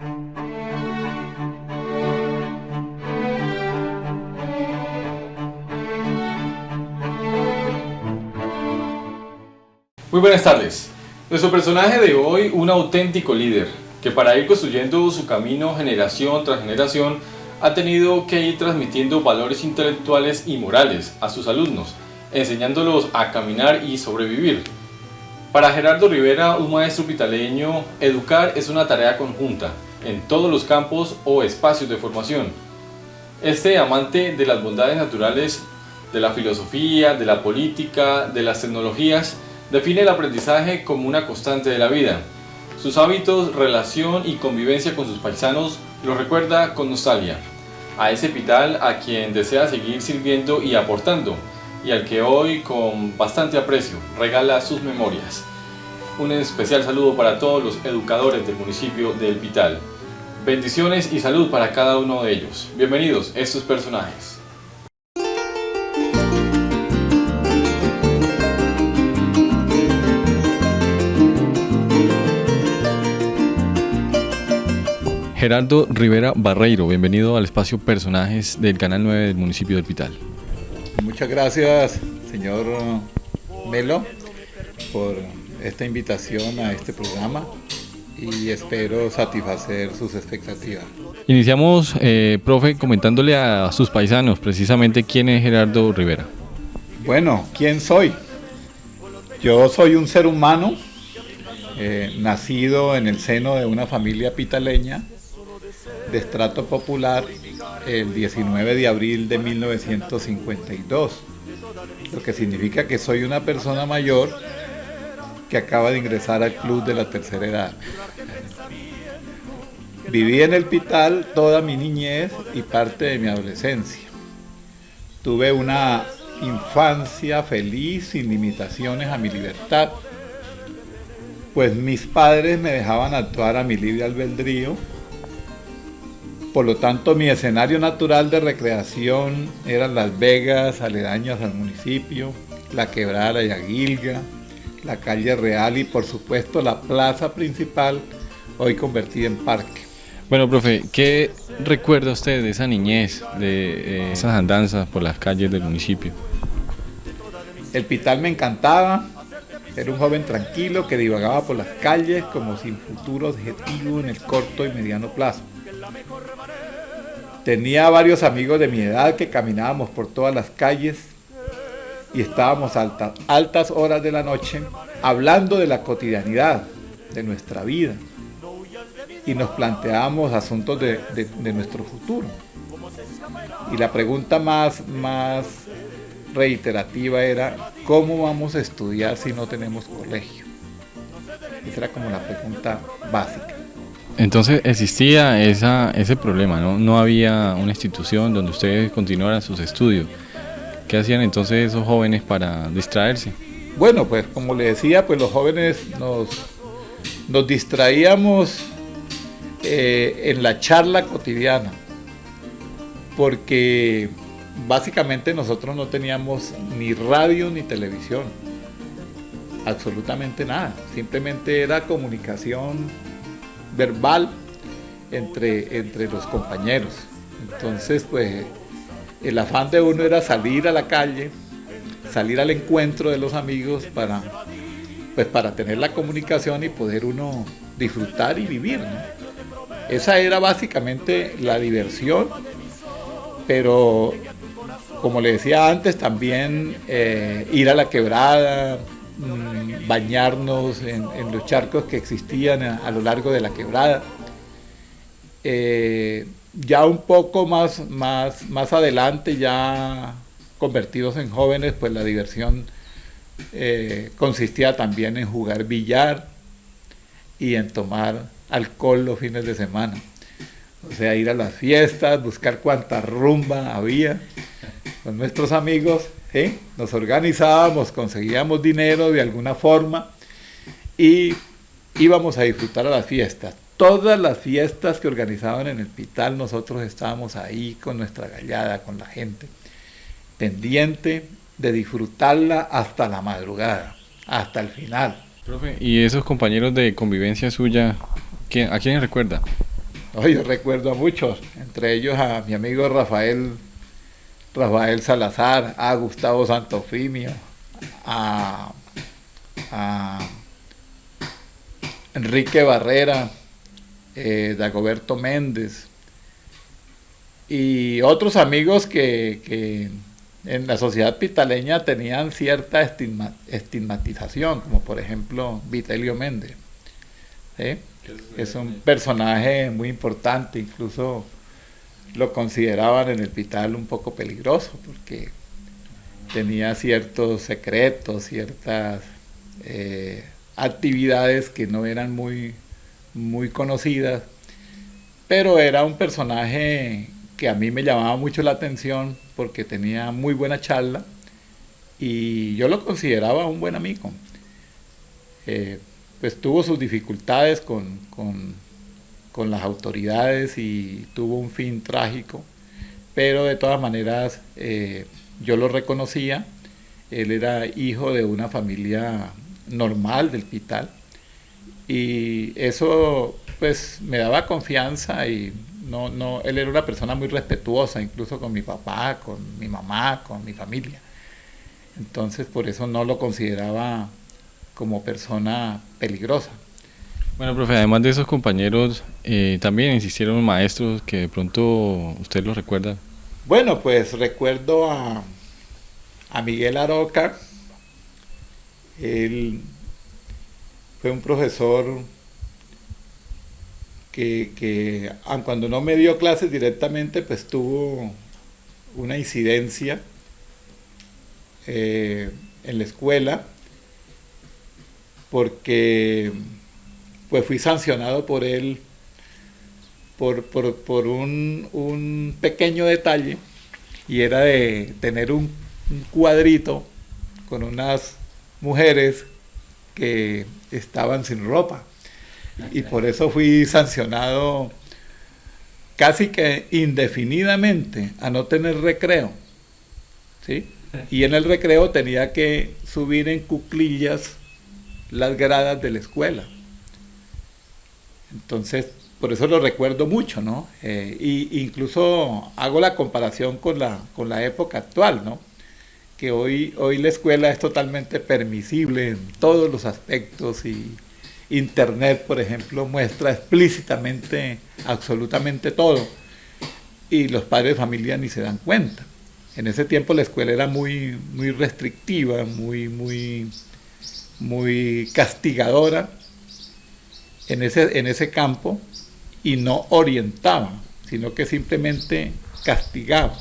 Muy buenas tardes. Nuestro personaje de hoy, un auténtico líder, que para ir construyendo su camino generación tras generación, ha tenido que ir transmitiendo valores intelectuales y morales a sus alumnos, enseñándolos a caminar y sobrevivir. Para Gerardo Rivera, un maestro pitaleño, educar es una tarea conjunta, en todos los campos o espacios de formación. Este amante de las bondades naturales, de la filosofía, de la política, de las tecnologías, define el aprendizaje como una constante de la vida. Sus hábitos, relación y convivencia con sus paisanos los recuerda con nostalgia. A ese Pital a quien desea seguir sirviendo y aportando, y al que hoy, con bastante aprecio, regala sus memorias. Un especial saludo para todos los educadores del municipio de El Pital. Bendiciones y salud para cada uno de ellos. Bienvenidos a estos personajes. Gerardo Rivera Barreiro, bienvenido al espacio Personajes del Canal 9 del municipio del Pital. Muchas gracias, señor Melo, por esta invitación a este programa y espero satisfacer sus expectativas. Iniciamos, profe, comentándole a sus paisanos precisamente quién es Gerardo Rivera. Bueno, ¿quién soy? Yo soy un ser humano nacido en el seno de una familia pitaleña de estrato popular el 19 de abril de 1952, lo que significa que soy una persona mayor que acaba de ingresar al club de la tercera edad. Viví en El Pital toda mi niñez y parte de mi adolescencia. Tuve una infancia feliz, sin limitaciones a mi libertad, pues mis padres me dejaban actuar a mi libre albedrío. Por lo tanto, mi escenario natural de recreación eran Las Vegas, aledañas al municipio, la Quebrada de Yaguilga, la calle Real y por supuesto la plaza principal, hoy convertida en parque. Bueno, profe, ¿qué recuerda usted de esa niñez, de esas andanzas por las calles del municipio? El Pital me encantaba, era un joven tranquilo que divagaba por las calles como sin futuro objetivo en el corto y mediano plazo. Tenía varios amigos de mi edad que caminábamos por todas las calles y estábamos altas horas de la noche hablando de la cotidianidad, de nuestra vida, y nos planteábamos asuntos de nuestro futuro. Y la pregunta más reiterativa era: ¿cómo vamos a estudiar si no tenemos colegio? Esa era como la pregunta básica. Entonces existía ese problema, ¿no? No había una institución donde ustedes continuaran sus estudios. ¿Qué hacían entonces esos jóvenes para distraerse? Bueno, pues como le decía, pues los jóvenes nos distraíamos en la charla cotidiana, porque básicamente nosotros no teníamos ni radio ni televisión, absolutamente nada, simplemente era comunicación verbal entre los compañeros. Entonces, pues el afán de uno era salir a la calle, salir al encuentro de los amigos para tener la comunicación y poder uno disfrutar y vivir, ¿no? Esa era básicamente la diversión, pero como le decía antes, también ir a la quebrada, bañarnos en los charcos que existían a lo largo de la quebrada. Ya un poco más adelante, ya convertidos en jóvenes, pues la diversión consistía también en jugar billar y en tomar alcohol los fines de semana. O sea, ir a las fiestas, buscar cuánta rumba había con nuestros amigos, ¿sí? Nos organizábamos, conseguíamos dinero de alguna forma y íbamos a disfrutar a las fiestas. Todas las fiestas que organizaban en El Pital, nosotros estábamos ahí con nuestra gallada, con la gente, pendiente de disfrutarla hasta la madrugada, hasta el final. Profe, ¿y esos compañeros de convivencia suya, a quiénes recuerda? No, yo recuerdo a muchos, entre ellos a mi amigo Rafael Salazar, a Gustavo Santofimio, a, a Enrique Barrera, Dagoberto Méndez y otros amigos que en la sociedad pitaleña tenían cierta estigmatización, como por ejemplo Vitelio Méndez. ¿Sí? Es un personaje muy importante, incluso lo consideraban en el Pital un poco peligroso porque tenía ciertos secretos, ciertas actividades que no eran muy conocidas, pero era un personaje que a mí me llamaba mucho la atención porque tenía muy buena charla y yo lo consideraba un buen amigo. Pues tuvo sus dificultades con las autoridades y tuvo un fin trágico, pero de todas maneras yo lo reconocía. Él era hijo de una familia normal del Pital y eso pues me daba confianza y él era una persona muy respetuosa, incluso con mi papá, con mi mamá, con mi familia. Entonces por eso no lo consideraba como persona peligrosa. Bueno, profe, además de esos compañeros, también existieron maestros que de pronto usted los recuerda. Bueno, pues recuerdo a Miguel Aroca. Él fue un profesor que aun cuando no me dio clases directamente, pues tuvo una incidencia en la escuela, porque pues fui sancionado por él por un pequeño detalle, y era de tener un cuadrito con unas mujeres que estaban sin ropa. Y por eso fui sancionado casi que indefinidamente a no tener recreo, ¿sí? Y en el recreo tenía que subir en cuclillas las gradas de la escuela. Entonces, por eso lo recuerdo mucho, ¿no? Y incluso hago la comparación con la época actual, ¿no? Que hoy la escuela es totalmente permisible en todos los aspectos y Internet, por ejemplo, muestra explícitamente absolutamente todo y los padres de familia ni se dan cuenta. En ese tiempo la escuela era muy restrictiva, muy castigadora en ese campo, y no orientaba, sino que simplemente castigaba.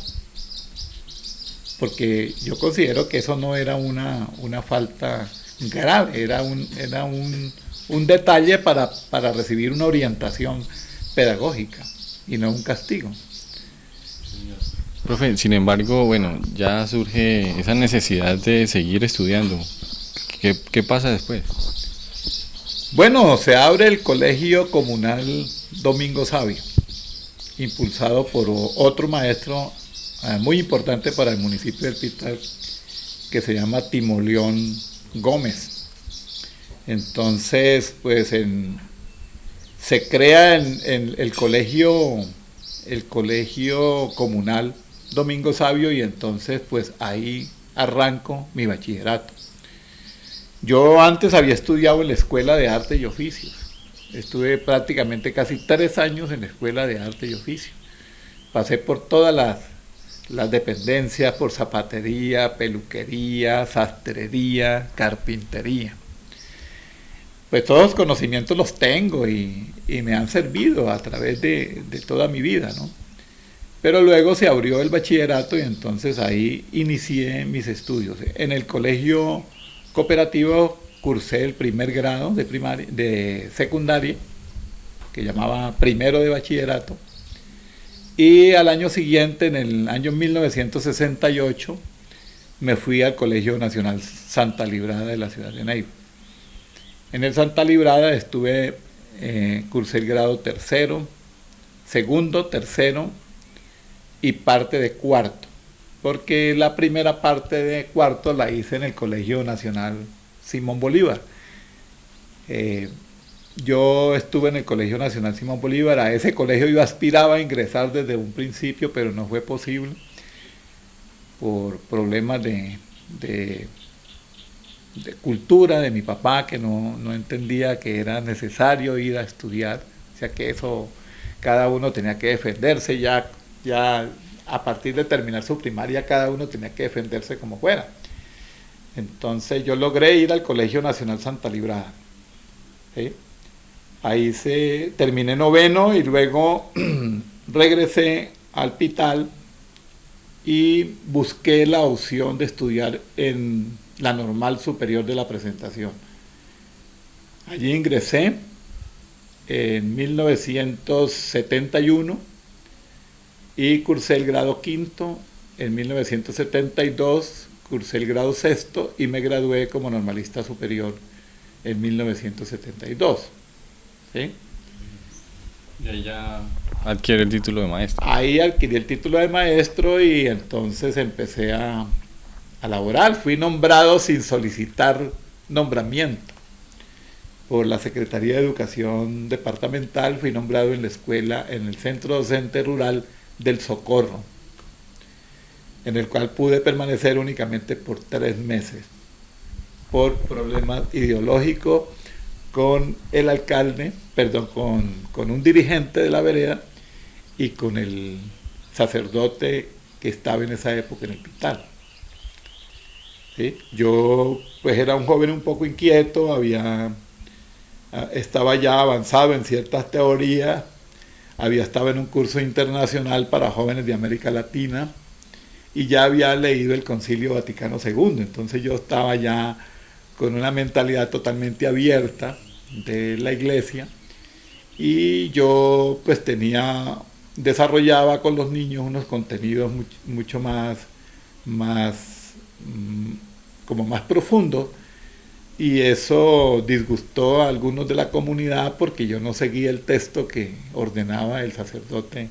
Porque yo considero que eso no era una falta grave, era un detalle para recibir una orientación pedagógica y no un castigo. Profe, sin embargo, bueno, ya surge esa necesidad de seguir estudiando. ¿Qué pasa después? Bueno, se abre el Colegio Comunal Domingo Sabio, impulsado por otro maestro muy importante para el municipio del Pital, que se llama Timoleón Gómez. Entonces, pues se crea en el colegio comunal Domingo Sabio, y entonces pues ahí arranco mi bachillerato. Yo antes había estudiado en la Escuela de Arte y Oficios. Estuve prácticamente casi 3 años en la Escuela de Arte y Oficios. Pasé por todas las dependencias, por zapatería, peluquería, sastrería, carpintería. Pues todos los conocimientos los tengo y me han servido a través de toda mi vida, ¿no? Pero luego se abrió el bachillerato y entonces ahí inicié mis estudios. En el colegio cooperativo cursé el primer grado de secundaria, que llamaba primero de bachillerato, y al año siguiente, en el año 1968, me fui al Colegio Nacional Santa Librada de la ciudad de Neiva. En el Santa Librada cursé el grado tercero, segundo, tercero y parte de cuarto, porque la primera parte de cuarto la hice en el Colegio Nacional Simón Bolívar. yo estuve en el Colegio Nacional Simón Bolívar. A ese colegio yo aspiraba a ingresar desde un principio, pero no fue posible por problemas de cultura de mi papá, que no entendía que era necesario ir a estudiar. O sea que eso, cada uno tenía que defenderse ya a partir de terminar su primaria, cada uno tenía que defenderse como fuera. Entonces yo logré ir al Colegio Nacional Santa Librada. ¿Sí? Ahí terminé noveno y luego regresé al Pital y busqué la opción de estudiar en la Normal Superior de la Presentación. Allí ingresé en 1971 y cursé el grado quinto. En 1972 cursé el grado sexto y me gradué como normalista superior en 1972. ¿Sí? Y ahí ya adquiere el título de maestro. Ahí adquirí el título de maestro y entonces empecé a laborar. Fui nombrado sin solicitar nombramiento por la Secretaría de Educación Departamental. Fui nombrado en la escuela, en el Centro Docente Rural del Socorro, en el cual pude permanecer únicamente por 3 meses por problemas ideológicos con el alcalde, con un dirigente de la vereda y con el sacerdote que estaba en esa época en el Pital. ¿Sí? Yo pues era un joven un poco inquieto, estaba ya avanzado en ciertas teorías, había estado en un curso internacional para jóvenes de América Latina y ya había leído el Concilio Vaticano II, entonces yo estaba ya con una mentalidad totalmente abierta de la iglesia y yo pues desarrollaba con los niños unos contenidos mucho más como más profundos, y eso disgustó a algunos de la comunidad porque yo no seguía el texto que ordenaba el sacerdote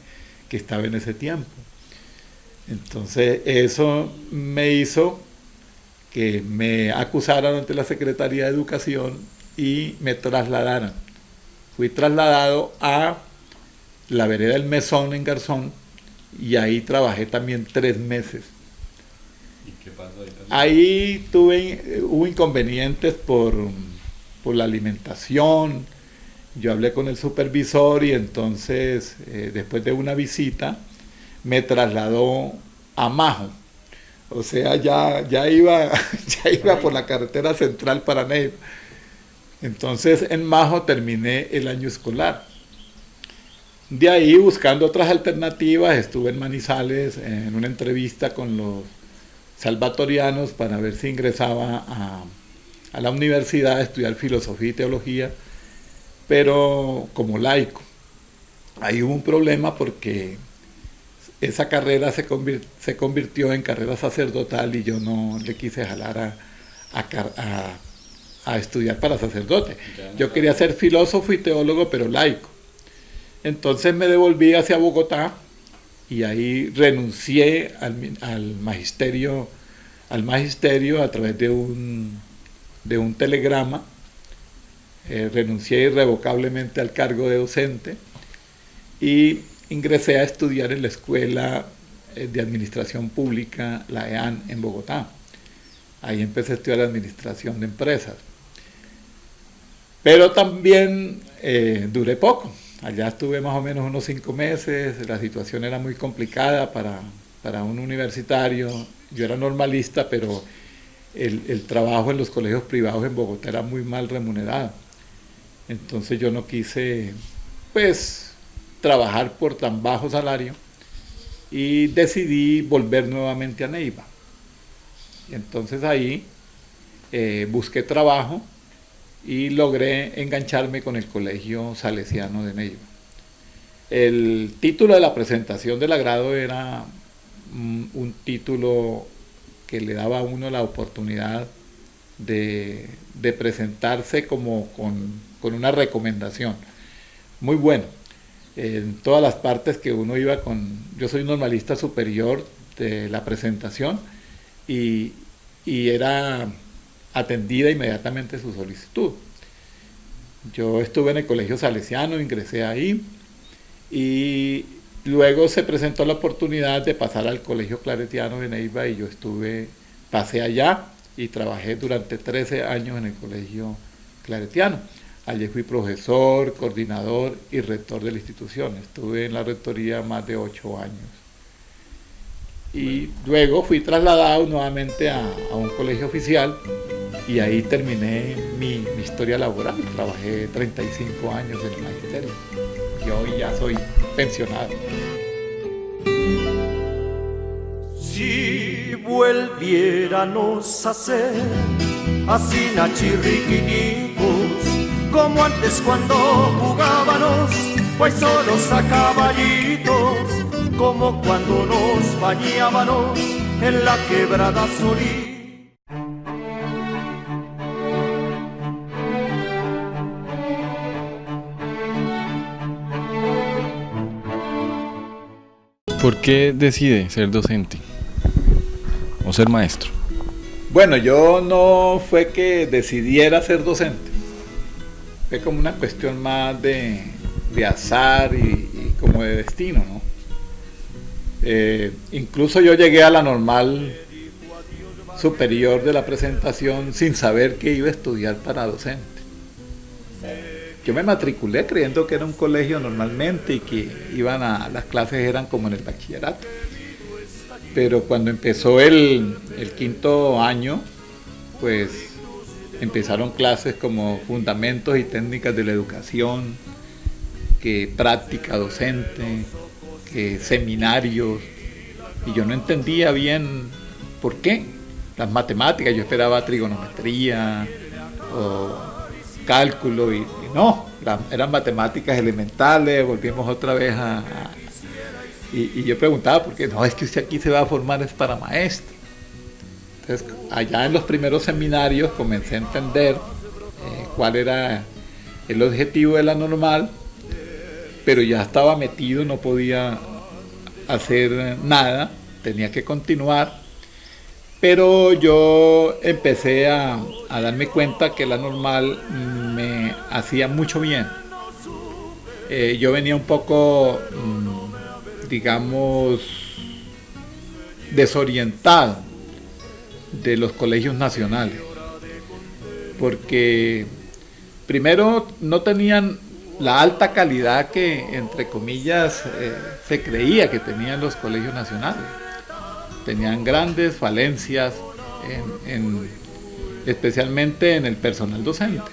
que estaba en ese tiempo. Entonces eso me hizo que me acusaran ante la Secretaría de Educación y me trasladaran. Fui trasladado a la vereda del Mesón en Garzón y ahí trabajé también 3 meses. ¿Y qué pasó ahí también? Ahí hubo inconvenientes por la alimentación. Yo hablé con el supervisor y entonces después de una visita me trasladó a Majo. O sea, ya iba por la carretera central para Neiva. Entonces en Majo terminé el año escolar. De ahí, buscando otras alternativas, estuve en Manizales en una entrevista con los salvatorianos para ver si ingresaba a la universidad a estudiar filosofía y teología, pero como laico. Ahí hubo un problema porque esa carrera se convirtió en carrera sacerdotal y yo no le quise jalar a estudiar para sacerdote. Yo quería ser filósofo y teólogo, pero laico. Entonces me devolví hacia Bogotá y ahí renuncié al magisterio a través de un telegrama. Renuncié irrevocablemente al cargo de docente y ingresé a estudiar en la Escuela de Administración Pública, la EAN, en Bogotá. Ahí empecé a estudiar Administración de Empresas. Pero también duré poco. Allá estuve más o menos unos 5 meses, la situación era muy complicada para un universitario. Yo era normalista, pero el trabajo en los colegios privados en Bogotá era muy mal remunerado. Entonces yo no quise, pues, trabajar por tan bajo salario y decidí volver nuevamente a Neiva. Y entonces ahí busqué trabajo y logré engancharme con el Colegio Salesiano de Neiva. El título de la presentación del agrado era un título que le daba a uno la oportunidad de presentarse como con una recomendación. Muy bueno. En todas las partes que uno iba yo soy normalista superior de la presentación y era atendida inmediatamente su solicitud. Yo estuve en el Colegio Salesiano, ingresé ahí y luego se presentó la oportunidad de pasar al Colegio Claretiano de Neiva y yo pasé allá y trabajé durante 13 años en el Colegio Claretiano. Allí fui profesor, coordinador y rector de la institución. Estuve en la rectoría más de 8 años. Y luego fui trasladado nuevamente a un colegio oficial y ahí terminé mi historia laboral. Trabajé 35 años en el magisterio y hoy ya soy pensionado. Si volviéramos a ser así nachirriquiticos, como antes cuando jugábamos, pues solos a caballitos, como cuando nos bañábamos en la quebrada Solí. ¿Por qué decide ser docente o ser maestro? Bueno, yo no fue que decidiera ser docente. Fue como una cuestión más de azar y como de destino, ¿no? Incluso yo llegué a la normal superior de la presentación sin saber que iba a estudiar para docente. Yo me matriculé creyendo que era un colegio normalmente y que las clases eran como en el bachillerato. Pero cuando empezó el quinto año, pues empezaron clases como fundamentos y técnicas de la educación, que práctica docente, que seminarios, y yo no entendía bien por qué. Las matemáticas, yo esperaba trigonometría o cálculo y no, eran matemáticas elementales, volvimos otra vez y yo preguntaba, ¿por qué? No, es que usted aquí se va a formar es para maestro. Entonces, allá en los primeros seminarios comencé a entender cuál era el objetivo de la normal, pero ya estaba metido, no podía hacer nada, tenía que continuar. Pero yo empecé a darme cuenta que la normal me hacía mucho bien. Yo venía un poco, digamos, desorientado de los colegios nacionales, porque primero no tenían la alta calidad que, entre comillas, se creía que tenían los colegios nacionales. Tenían grandes falencias, especialmente en el personal docente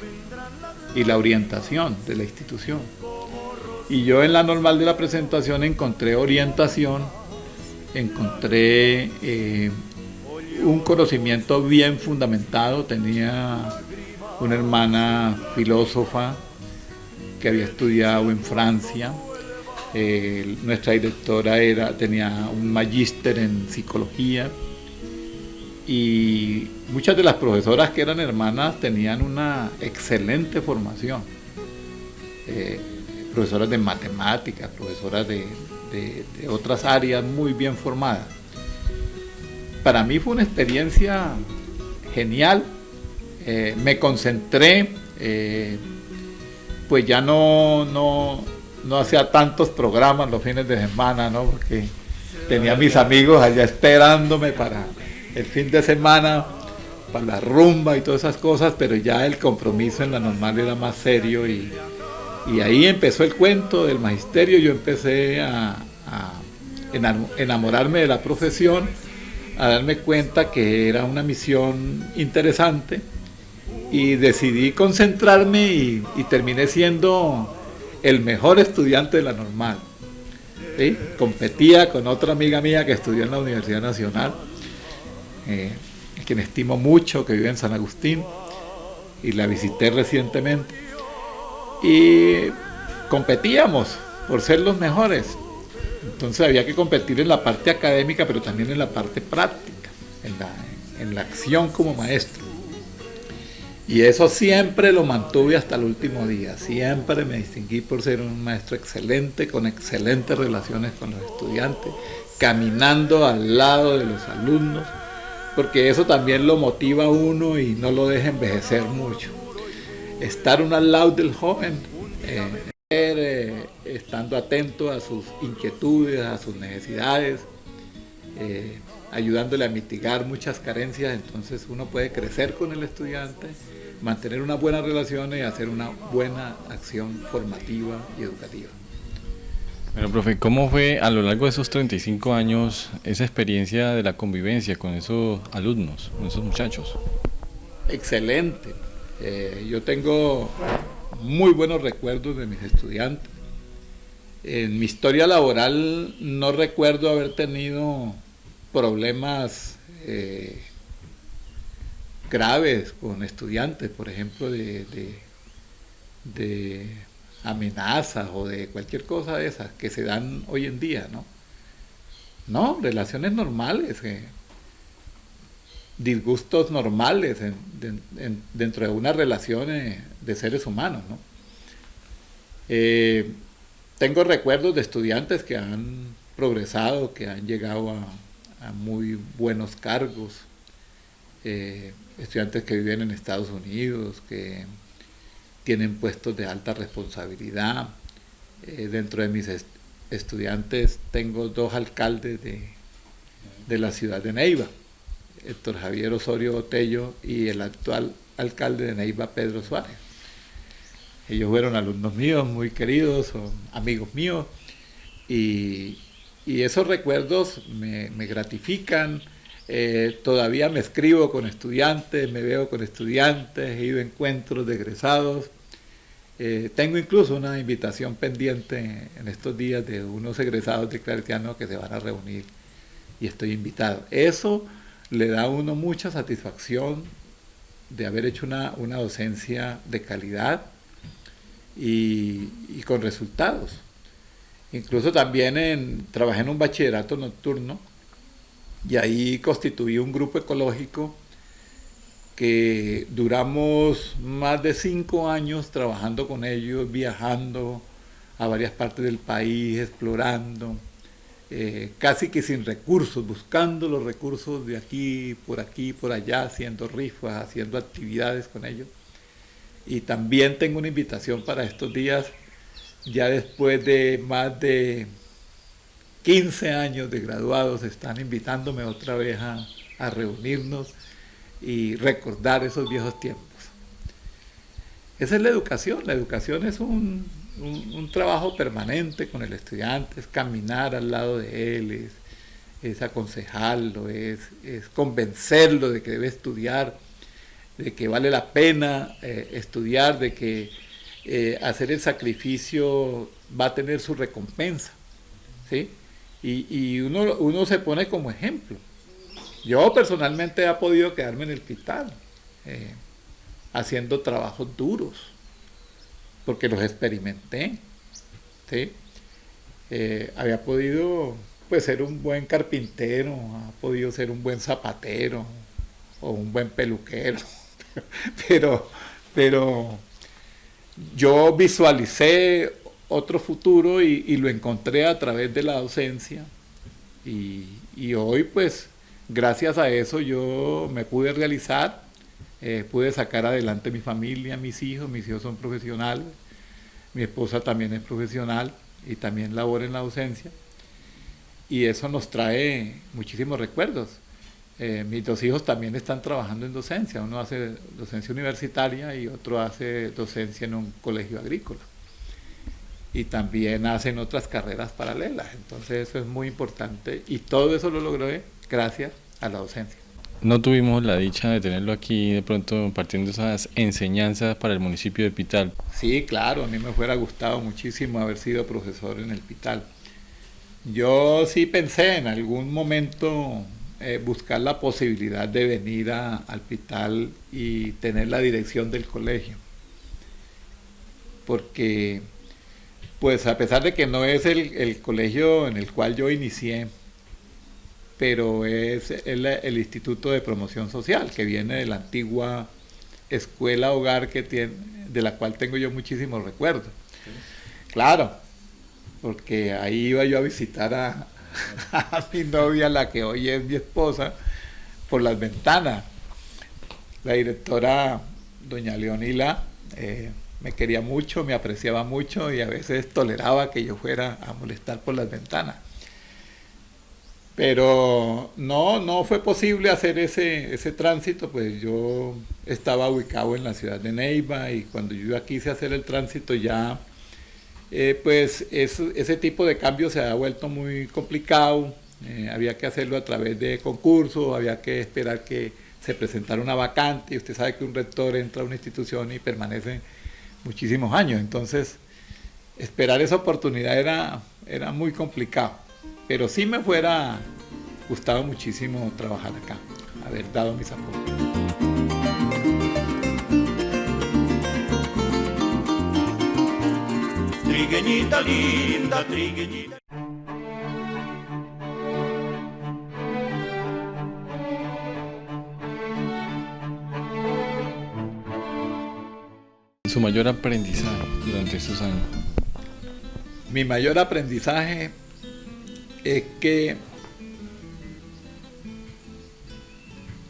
y la orientación de la institución. Y yo en la normal de la presentación encontré orientación, encontré un conocimiento bien fundamentado. Tenía una hermana filósofa que había estudiado en Francia. Nuestra directora tenía un magíster en psicología y muchas de las profesoras que eran hermanas tenían una excelente formación. Profesoras de matemáticas, profesoras de otras áreas muy bien formadas. Para mí fue una experiencia genial. Me concentré, pues ya no hacía tantos programas los fines de semana, ¿no? Porque tenía a mis amigos allá esperándome para el fin de semana, para la rumba y todas esas cosas, pero ya el compromiso en la normal era más serio y ahí empezó el cuento del magisterio. Yo empecé a enamorarme de la profesión, a darme cuenta que era una misión interesante y decidí concentrarme y terminé siendo el mejor estudiante de la normal. ¿Sí? Competía con otra amiga mía que estudió en la Universidad Nacional, quien estimo mucho, que vive en San Agustín, y la visité recientemente. Y competíamos por ser los mejores. Entonces había que competir en la parte académica, pero también en la parte práctica, en la acción como maestro. Y eso siempre lo mantuve hasta el último día. Siempre me distinguí por ser un maestro excelente, con excelentes relaciones con los estudiantes, caminando al lado de los alumnos, porque eso también lo motiva a uno y no lo deja envejecer mucho. estar uno al lado del joven, estando atento a sus inquietudes, a sus necesidades, ayudándole a mitigar muchas carencias. Entonces uno puede crecer con el estudiante, mantener unas buenas relaciones y hacer una buena acción formativa y educativa. Bueno, profe, ¿cómo fue a lo largo de esos 35 años esa experiencia de la convivencia con esos alumnos, con esos muchachos? Excelente. Yo tengo muy buenos recuerdos de mis estudiantes. En mi historia laboral no recuerdo haber tenido problemas graves con estudiantes, por ejemplo, de amenazas o de cualquier cosa de esas que se dan hoy en día, ¿no? No, relaciones normales, disgustos normales dentro de una relación de seres humanos, ¿no? Tengo recuerdos de estudiantes que han progresado, que han llegado a muy buenos cargos, estudiantes que viven en Estados Unidos, que tienen puestos de alta responsabilidad. Dentro de mis estudiantes tengo 2 alcaldes de la ciudad de Neiva, Héctor Javier Osorio Botello y el actual alcalde de Neiva, Pedro Suárez. Ellos fueron alumnos míos, muy queridos, son amigos míos, y esos recuerdos me gratifican. Todavía me escribo con estudiantes, me veo con estudiantes, he ido a encuentros de egresados. Tengo incluso una invitación pendiente en estos días de unos egresados de Claretiano que se van a reunir y estoy invitado. Eso le da a uno mucha satisfacción de haber hecho una docencia de calidad y con resultados. Incluso también trabajé en un bachillerato nocturno y ahí constituí un grupo ecológico que duramos más de 5 años trabajando con ellos, viajando a varias partes del país, explorando, casi que sin recursos, buscando los recursos de aquí, por allá, haciendo rifas, haciendo actividades con ellos. Y también tengo una invitación para estos días, ya después de más de 15 años de graduados, están invitándome otra vez a reunirnos y recordar esos viejos tiempos. Esa es la educación es un trabajo permanente con el estudiante, es caminar al lado de él, es aconsejarlo, es convencerlo de que debe estudiar, de que vale la pena estudiar, de que hacer el sacrificio va a tener su recompensa, ¿sí? Y uno se pone como ejemplo. Yo personalmente he podido quedarme en el hospital haciendo trabajos duros, porque los experimenté, ¿sí? Había podido pues ser un buen carpintero, ha podido ser un buen zapatero o un buen peluquero, pero yo visualicé otro futuro y lo encontré a través de la docencia y hoy pues gracias a eso yo me pude realizar, pude sacar adelante mi familia, mis hijos son profesionales, mi esposa también es profesional y también labora en la docencia y eso nos trae muchísimos recuerdos. Mis 2 hijos también están trabajando en docencia, uno hace docencia universitaria y otro hace docencia en un colegio agrícola y también hacen otras carreras paralelas, entonces eso es muy importante y todo eso lo logré gracias a la docencia. No tuvimos la dicha de tenerlo aquí de pronto compartiendo esas enseñanzas para el municipio de Pital. Sí, claro, a mí me hubiera gustado muchísimo haber sido profesor en el Pital. Yo sí pensé en algún momento buscar la posibilidad de venir al Pital y tener la dirección del colegio, porque pues a pesar de que no es el colegio en el cual yo inicié, pero es el Instituto de Promoción Social, que viene de la antigua escuela hogar de la cual tengo yo muchísimos recuerdos. Sí. Claro, porque ahí iba yo a visitar a mi novia, la que hoy es mi esposa, por las ventanas. La directora, doña Leonila, Me quería mucho, me apreciaba mucho y a veces toleraba que yo fuera a molestar por las ventanas. Pero no fue posible hacer ese tránsito, pues yo estaba ubicado en la ciudad de Neiva y cuando yo ya quise hacer el tránsito ya, pues ese tipo de cambio se ha vuelto muy complicado, había que hacerlo a través de concursos, había que esperar que se presentara una vacante y usted sabe que un rector entra a una institución y permanece muchísimos años, entonces esperar esa oportunidad era muy complicado. Pero sí me fuera gustado muchísimo trabajar acá, haber dado mis aportes. Trigueñita linda, trigueñita. Su mayor aprendizaje durante estos años. Mi mayor aprendizaje es que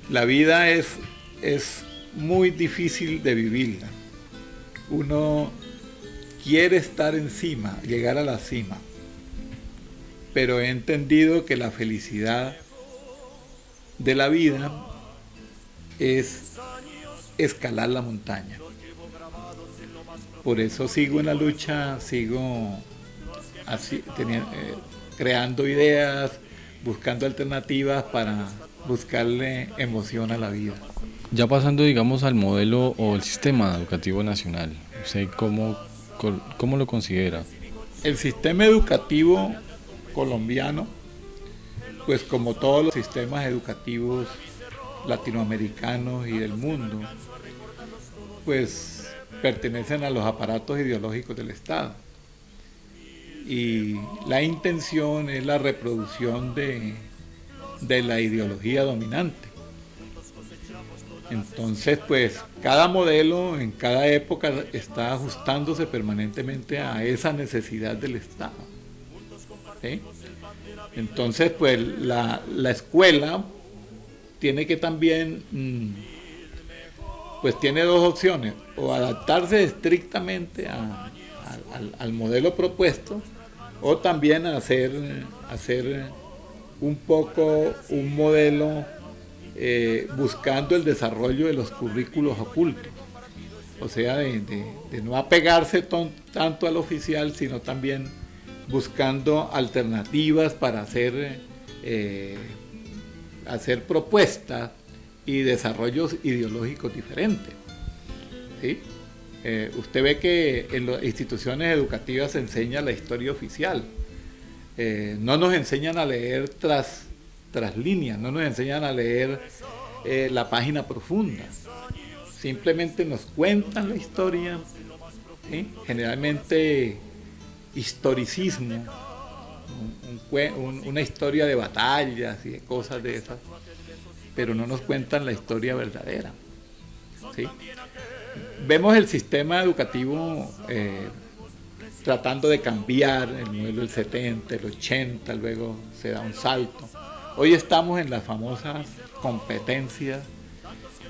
la vida es muy difícil de vivirla. Uno quiere estar encima, llegar a la cima, pero he entendido que la felicidad de la vida es escalar la montaña. Por eso sigo en la lucha, sigo así, creando ideas, buscando alternativas para buscarle emoción a la vida. Ya pasando, digamos, al modelo o el sistema educativo nacional, ¿usted cómo lo considera? El sistema educativo colombiano, pues como todos los sistemas educativos latinoamericanos y del mundo, pues pertenecen a los aparatos ideológicos del Estado. Y la intención es la reproducción de la ideología dominante. Entonces, pues, cada modelo en cada época está ajustándose permanentemente a esa necesidad del Estado. ¿Sí? Entonces, pues, la escuela tiene que también, pues, tiene dos opciones: o adaptarse estrictamente al modelo propuesto, o también hacer un poco un modelo buscando el desarrollo de los currículos ocultos, o sea, de no apegarse tanto al oficial, sino también buscando alternativas para hacer propuestas y desarrollos ideológicos diferentes. ¿Sí? Usted ve que en las instituciones educativas se enseña la historia oficial. No nos enseñan a leer tras líneas, no nos enseñan a leer la página profunda. Simplemente nos cuentan la historia, ¿sí? Generalmente historicismo, una historia de batallas y de cosas de esas, pero no nos cuentan la historia verdadera. ¿Sí? Vemos el sistema educativo tratando de cambiar el modelo del 70, el 80, luego se da un salto. Hoy estamos en las famosas competencias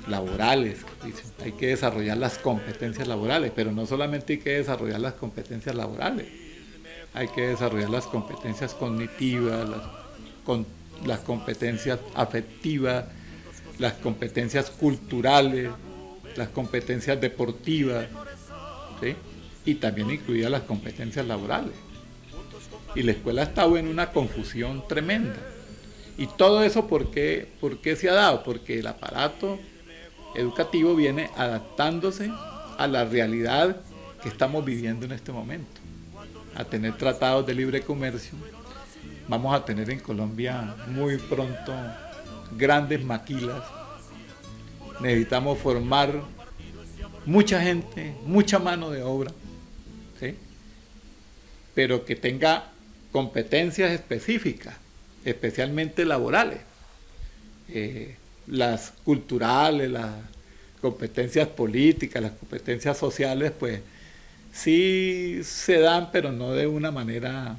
laborales. Dicen, hay que desarrollar las competencias laborales, pero no solamente hay que desarrollar las competencias laborales, hay que desarrollar las competencias cognitivas, las competencias afectivas, las competencias culturales, las competencias deportivas, ¿sí? Y también incluidas las competencias laborales. Y la escuela ha estado en una confusión tremenda. Y todo eso, ¿por qué se ha dado? Porque el aparato educativo viene adaptándose a la realidad que estamos viviendo en este momento. A tener tratados de libre comercio. Vamos a tener en Colombia muy pronto grandes maquilas. Necesitamos formar mucha gente, mucha mano de obra, ¿sí? Pero que tenga competencias específicas, especialmente laborales, las culturales, las competencias políticas, las competencias sociales, pues sí se dan, pero no de una manera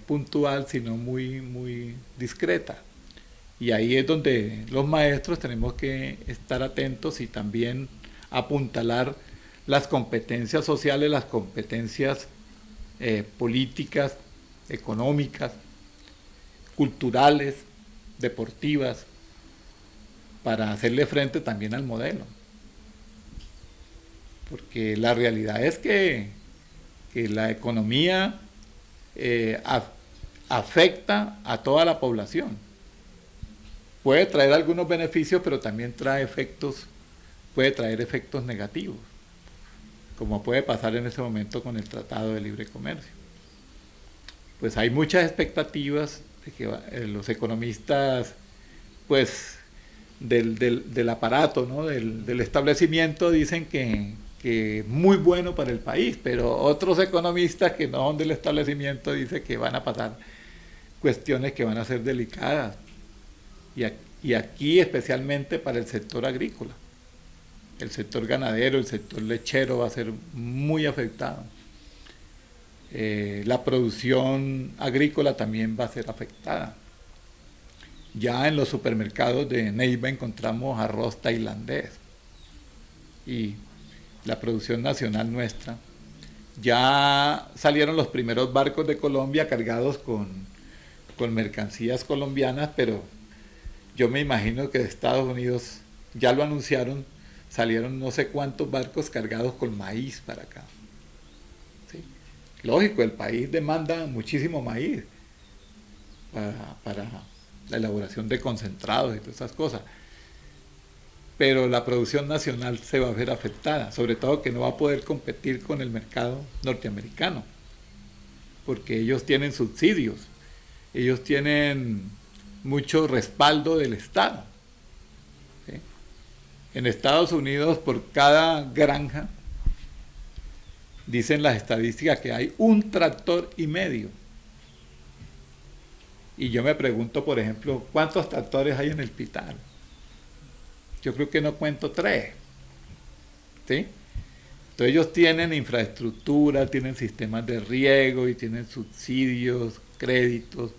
puntual, sino muy, muy discreta. Y ahí es donde los maestros tenemos que estar atentos y también apuntalar las competencias sociales, las competencias políticas, económicas, culturales, deportivas, para hacerle frente también al modelo. Porque la realidad es que la economía afecta a toda la población. Puede traer algunos beneficios, pero también puede traer efectos negativos, como puede pasar en este momento con el Tratado de Libre Comercio. Pues hay muchas expectativas de que los economistas, pues, del aparato, ¿no? del establecimiento, dicen que es muy bueno para el país, pero otros economistas que no son del establecimiento dicen que van a pasar cuestiones que van a ser delicadas, y aquí especialmente para el sector agrícola. El sector ganadero, el sector lechero va a ser muy afectado. La producción agrícola también va a ser afectada. Ya en los supermercados de Neiva encontramos arroz tailandés, y la producción nacional nuestra. Ya salieron los primeros barcos de Colombia cargados con mercancías colombianas, pero yo me imagino que de Estados Unidos ya lo anunciaron, salieron no sé cuántos barcos cargados con maíz para acá. ¿Sí? Lógico, el país demanda muchísimo maíz para la elaboración de concentrados y todas esas cosas. Pero la producción nacional se va a ver afectada, sobre todo que no va a poder competir con el mercado norteamericano, porque ellos tienen subsidios, ellos tienen mucho respaldo del Estado. ¿Sí? En Estados Unidos, por cada granja, dicen las estadísticas que hay 1,5 tractores. Y yo me pregunto, por ejemplo, ¿cuántos tractores hay en el Pital? Yo creo que no cuento 3. ¿Sí? Entonces ellos tienen infraestructura, tienen sistemas de riego y tienen subsidios, créditos.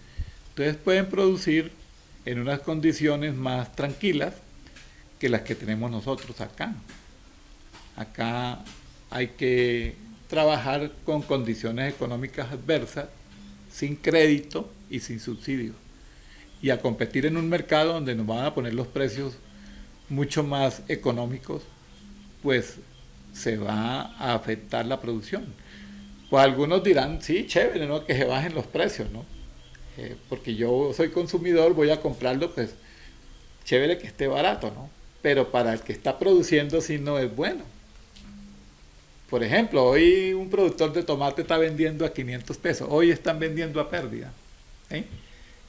Entonces pueden producir en unas condiciones más tranquilas que las que tenemos nosotros acá. Acá hay que trabajar con condiciones económicas adversas, sin crédito y sin subsidios, y a competir en un mercado donde nos van a poner los precios mucho más económicos, pues se va a afectar la producción. Pues algunos dirán, sí, chévere, ¿no?, que se bajen los precios, ¿no? Porque yo soy consumidor, voy a comprarlo, pues chévere que esté barato, ¿no? Pero para el que está produciendo sí no es bueno. Por ejemplo, hoy un productor de tomate está vendiendo a 500 pesos, hoy están vendiendo a pérdida. ¿Sí?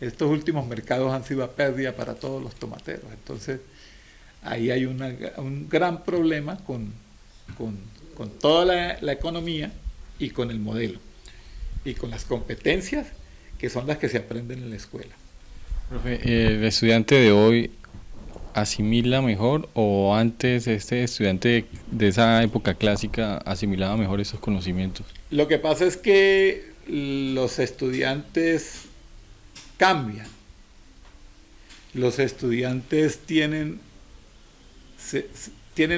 Estos últimos mercados han sido a pérdida para todos los tomateros. Entonces, ahí hay un gran problema con toda la economía y con el modelo y con las competencias que son las que se aprenden en la escuela. Profe, ¿el estudiante de hoy asimila mejor, o antes este estudiante de esa época clásica asimilaba mejor esos conocimientos? Lo que pasa es que los estudiantes cambian. Los estudiantes tienen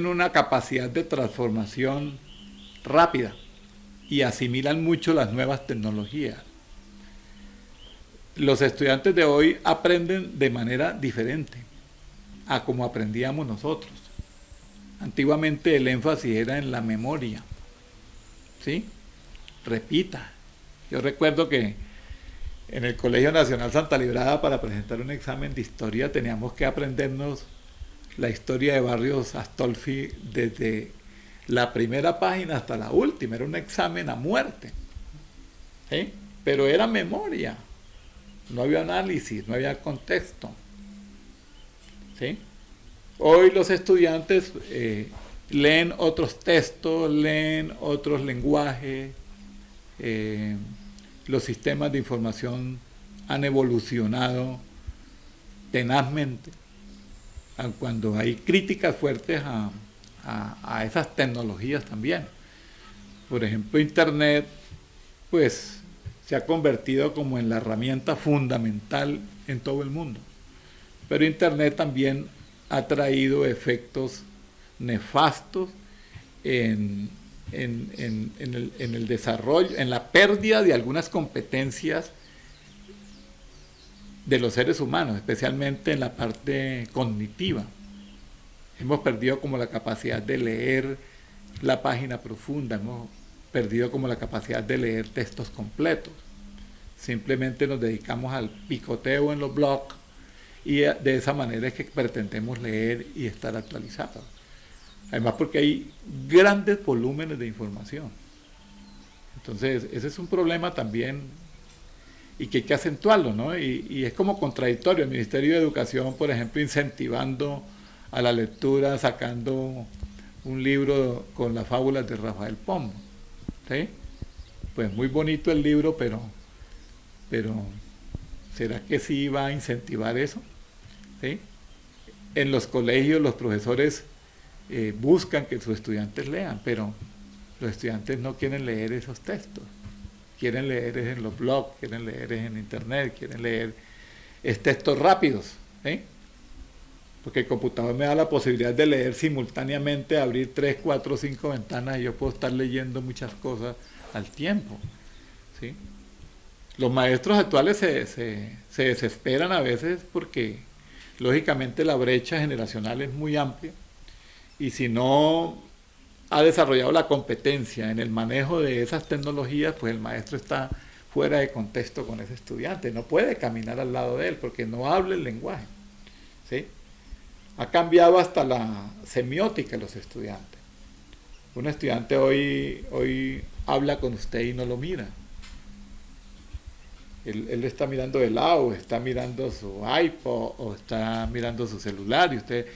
una capacidad de transformación rápida y asimilan mucho las nuevas tecnologías. Los estudiantes de hoy aprenden de manera diferente a como aprendíamos nosotros. Antiguamente el énfasis era en la memoria. ¿Sí? Repita. Yo recuerdo que en el Colegio Nacional Santa Librada, para presentar un examen de historia, teníamos que aprendernos la historia de Barrios Astolfi desde la primera página hasta la última. Era un examen a muerte. ¿Sí? Pero era memoria. No había análisis, no había contexto. ¿Sí? Hoy los estudiantes leen otros textos, leen otros lenguajes, los sistemas de información han evolucionado tenazmente, aun cuando hay críticas fuertes a esas tecnologías también. Por ejemplo, Internet, pues, se ha convertido como en la herramienta fundamental en todo el mundo. Pero Internet también ha traído efectos nefastos en el desarrollo, en la pérdida de algunas competencias de los seres humanos, especialmente en la parte cognitiva. Hemos perdido como la capacidad de leer la página profunda, hemos perdido como la capacidad de leer textos completos. Simplemente nos dedicamos al picoteo en los blogs y de esa manera es que pretendemos leer y estar actualizados. Además porque hay grandes volúmenes de información. Entonces ese es un problema también y que hay que acentuarlo, ¿no? Y es como contradictorio. El Ministerio de Educación, por ejemplo, incentivando a la lectura, sacando un libro con las fábulas de Rafael Pombo, ¿sí? Pues muy bonito el libro, pero ¿será que sí va a incentivar eso? ¿Sí? En los colegios los profesores buscan que sus estudiantes lean, pero los estudiantes no quieren leer esos textos. Quieren leer en los blogs, quieren leer en internet, quieren leer textos rápidos, ¿sí? Porque el computador me da la posibilidad de leer simultáneamente, abrir 3, 4, 5 ventanas y yo puedo estar leyendo muchas cosas al tiempo, ¿sí? Los maestros actuales se desesperan a veces porque lógicamente la brecha generacional es muy amplia y si no ha desarrollado la competencia en el manejo de esas tecnologías, pues el maestro está fuera de contexto con ese estudiante, no puede caminar al lado de él porque no habla el lenguaje, ¿sí? Ha cambiado hasta la semiótica de los estudiantes. Un estudiante hoy habla con usted y no lo mira. Él está mirando de lado, está mirando su iPod o está mirando su celular y usted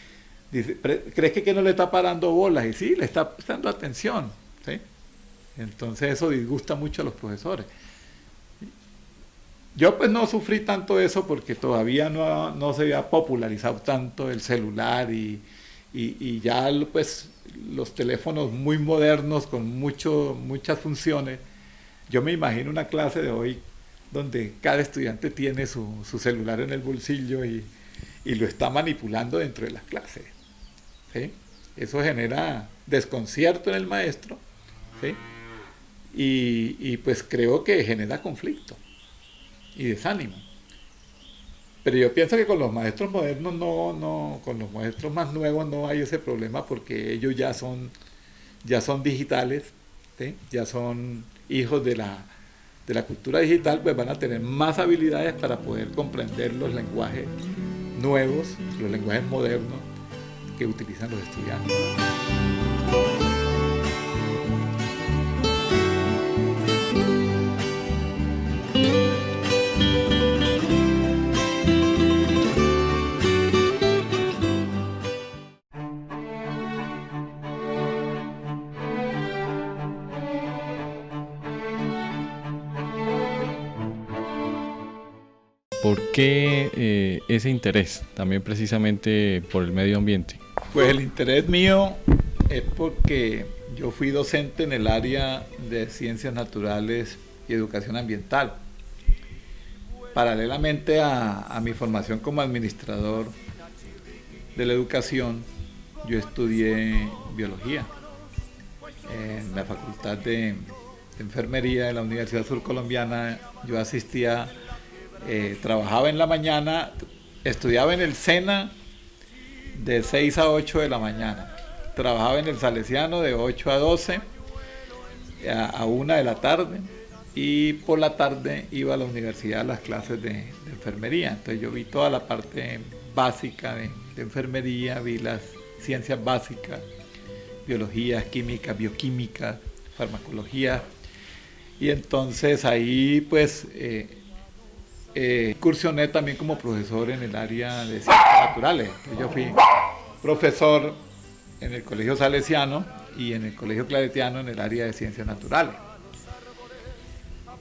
dice, ¿crees que no le está parando bolas? Y sí, le está prestando atención, ¿sí? Entonces eso disgusta mucho a los profesores. Yo pues no sufrí tanto eso porque todavía no se había popularizado tanto el celular y ya pues los teléfonos muy modernos con muchas funciones. Yo me imagino una clase de hoy donde cada estudiante tiene su celular en el bolsillo y lo está manipulando dentro de las clases, ¿sí? Eso genera desconcierto en el maestro, ¿sí? Y pues creo que genera conflicto y desánimo. Pero yo pienso que con los maestros modernos con los maestros más nuevos no hay ese problema porque ellos ya son digitales, ¿sí? Ya son hijos de la cultura digital, pues van a tener más habilidades para poder comprender los lenguajes nuevos, los lenguajes modernos que utilizan los estudiantes. ¿Por qué ese interés también precisamente por el medio ambiente? Pues el interés mío es porque yo fui docente en el área de ciencias naturales y educación ambiental. Paralelamente a mi formación como administrador de la educación, yo estudié biología en la Facultad de Enfermería de la Universidad Surcolombiana. Yo asistía, trabajaba en la mañana, estudiaba en el SENA de 6 a 8 de la mañana, trabajaba en el Salesiano de 8 a 12, a 1 de la tarde, y por la tarde iba a la universidad a las clases de enfermería. Entonces yo vi toda la parte básica de enfermería, vi las ciencias básicas, biología, química, bioquímica, farmacología, y entonces ahí pues incursioné también como profesor en el área de ciencias naturales. Entonces yo fui profesor en el Colegio Salesiano y en el Colegio Claretiano en el área de ciencias naturales.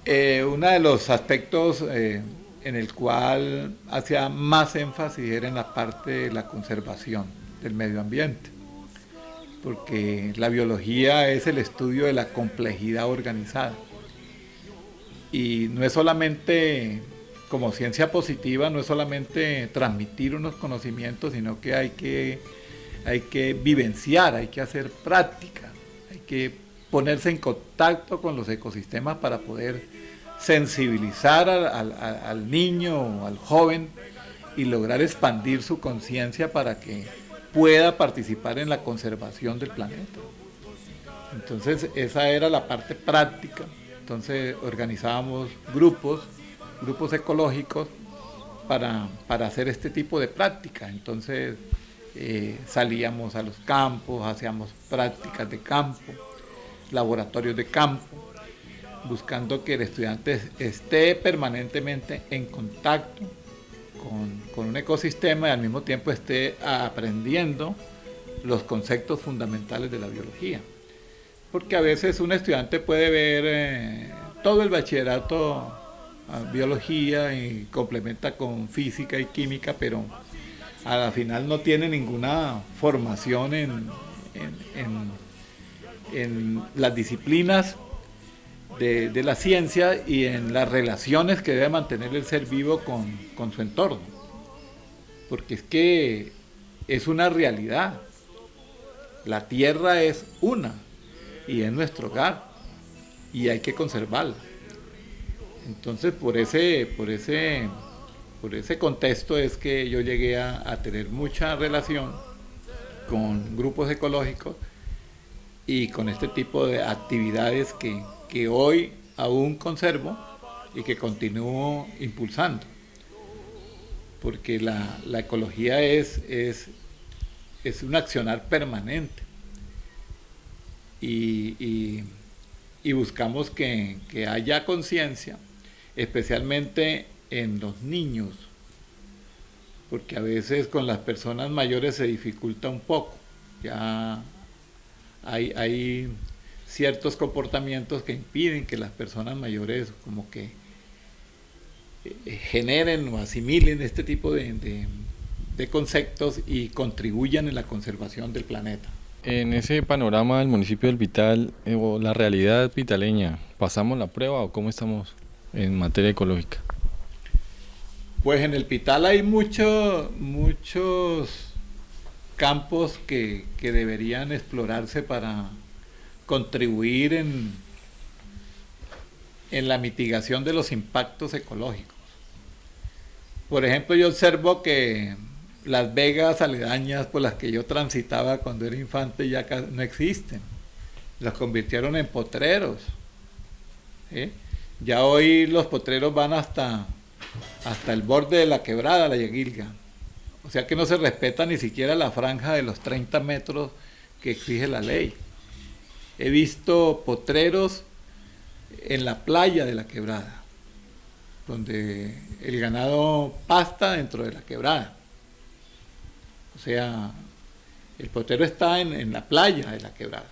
Uno de los aspectos en el cual hacía más énfasis era en la parte de la conservación del medio ambiente, porque la biología es el estudio de la complejidad organizada y no es solamente, como ciencia positiva, no es solamente transmitir unos conocimientos, sino que hay que vivenciar, hay que hacer práctica, Hay que ponerse en contacto con los ecosistemas para poder sensibilizar al niño o al joven y lograr expandir su conciencia para que pueda participar en la conservación del planeta. Entonces esa era la parte práctica. Entonces organizábamos grupos ecológicos para hacer este tipo de práctica. Entonces salíamos a los campos, hacíamos prácticas de campo, laboratorios de campo, buscando que el estudiante esté permanentemente en contacto con un ecosistema y al mismo tiempo esté aprendiendo los conceptos fundamentales de la biología. Porque a veces un estudiante puede ver todo el bachillerato biología y complementa con física y química, pero a la final no tiene ninguna formación en las disciplinas de la ciencia y en las relaciones que debe mantener el ser vivo con su entorno. Porque es que es una realidad. La tierra es una y es nuestro hogar y hay que conservarla. Entonces por ese contexto es que yo llegué a tener mucha relación con grupos ecológicos y con este tipo de actividades que hoy aún conservo y que continúo impulsando. Porque la ecología es un accionar permanente y buscamos que haya conciencia, especialmente en los niños, porque a veces con las personas mayores se dificulta un poco. Ya hay ciertos comportamientos que impiden que las personas mayores como que generen o asimilen este tipo de conceptos y contribuyan en la conservación del planeta. En ese panorama del municipio del Pital, o la realidad pitaleña, ¿pasamos la prueba o cómo estamos en materia ecológica? Pues en el Pital hay muchos campos que deberían explorarse para contribuir en la mitigación de los impactos ecológicos. Por ejemplo, yo observo que las vegas aledañas por las que yo transitaba cuando era infante ya no existen. Las convirtieron en potreros. Ya hoy los potreros van hasta el borde de la quebrada, la Yaguilga. O sea que no se respeta ni siquiera la franja de los 30 metros que exige la ley. He visto potreros en la playa de la quebrada, donde el ganado pasta dentro de la quebrada. O sea, el potrero está en la playa de la quebrada,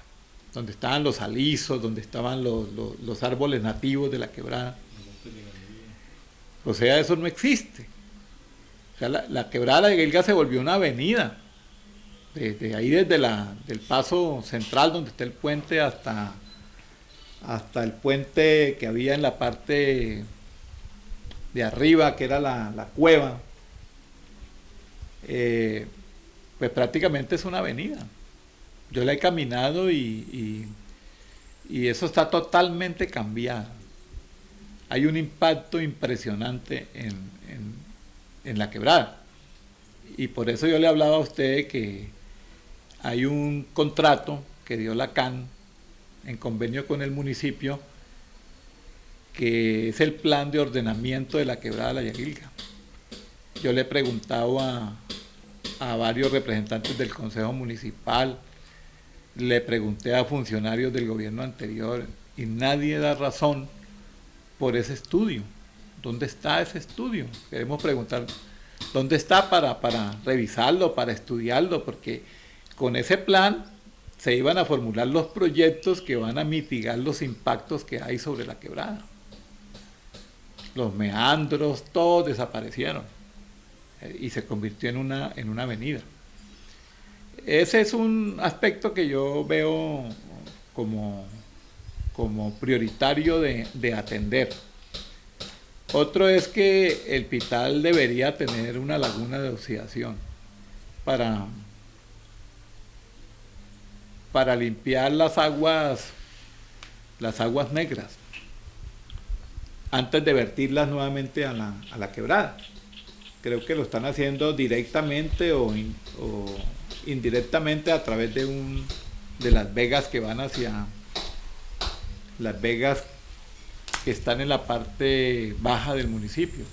donde estaban los alisos, donde estaban los árboles nativos de la quebrada. O sea, eso no existe. O sea, la quebrada de Yaguilga se volvió una avenida. Desde ahí, desde del paso central donde está el puente hasta el puente que había en la parte de arriba, que era la cueva, pues prácticamente es una avenida. Yo la he caminado y eso está totalmente cambiado. Hay un impacto impresionante en la quebrada. Y por eso yo le hablaba a usted que hay un contrato que dio la CAN en convenio con el municipio, que es el plan de ordenamiento de la quebrada de la Yaguilga. Yo le he preguntado a varios representantes del Consejo Municipal, le pregunté a funcionarios del gobierno anterior y nadie da razón por ese estudio. ¿Dónde está ese estudio? Queremos preguntar dónde está para revisarlo, para estudiarlo, porque con ese plan se iban a formular los proyectos que van a mitigar los impactos que hay sobre la quebrada. Los meandros, todos desaparecieron y se convirtió en una avenida. Ese es un aspecto que yo veo como prioritario de atender. Otro es que el Pital debería tener una laguna de oxidación para para limpiar las aguas negras antes de vertirlas nuevamente a la quebrada. Creo que lo están haciendo directamente o indirectamente a través de las vegas que van hacia las vegas que están en la parte baja del municipio.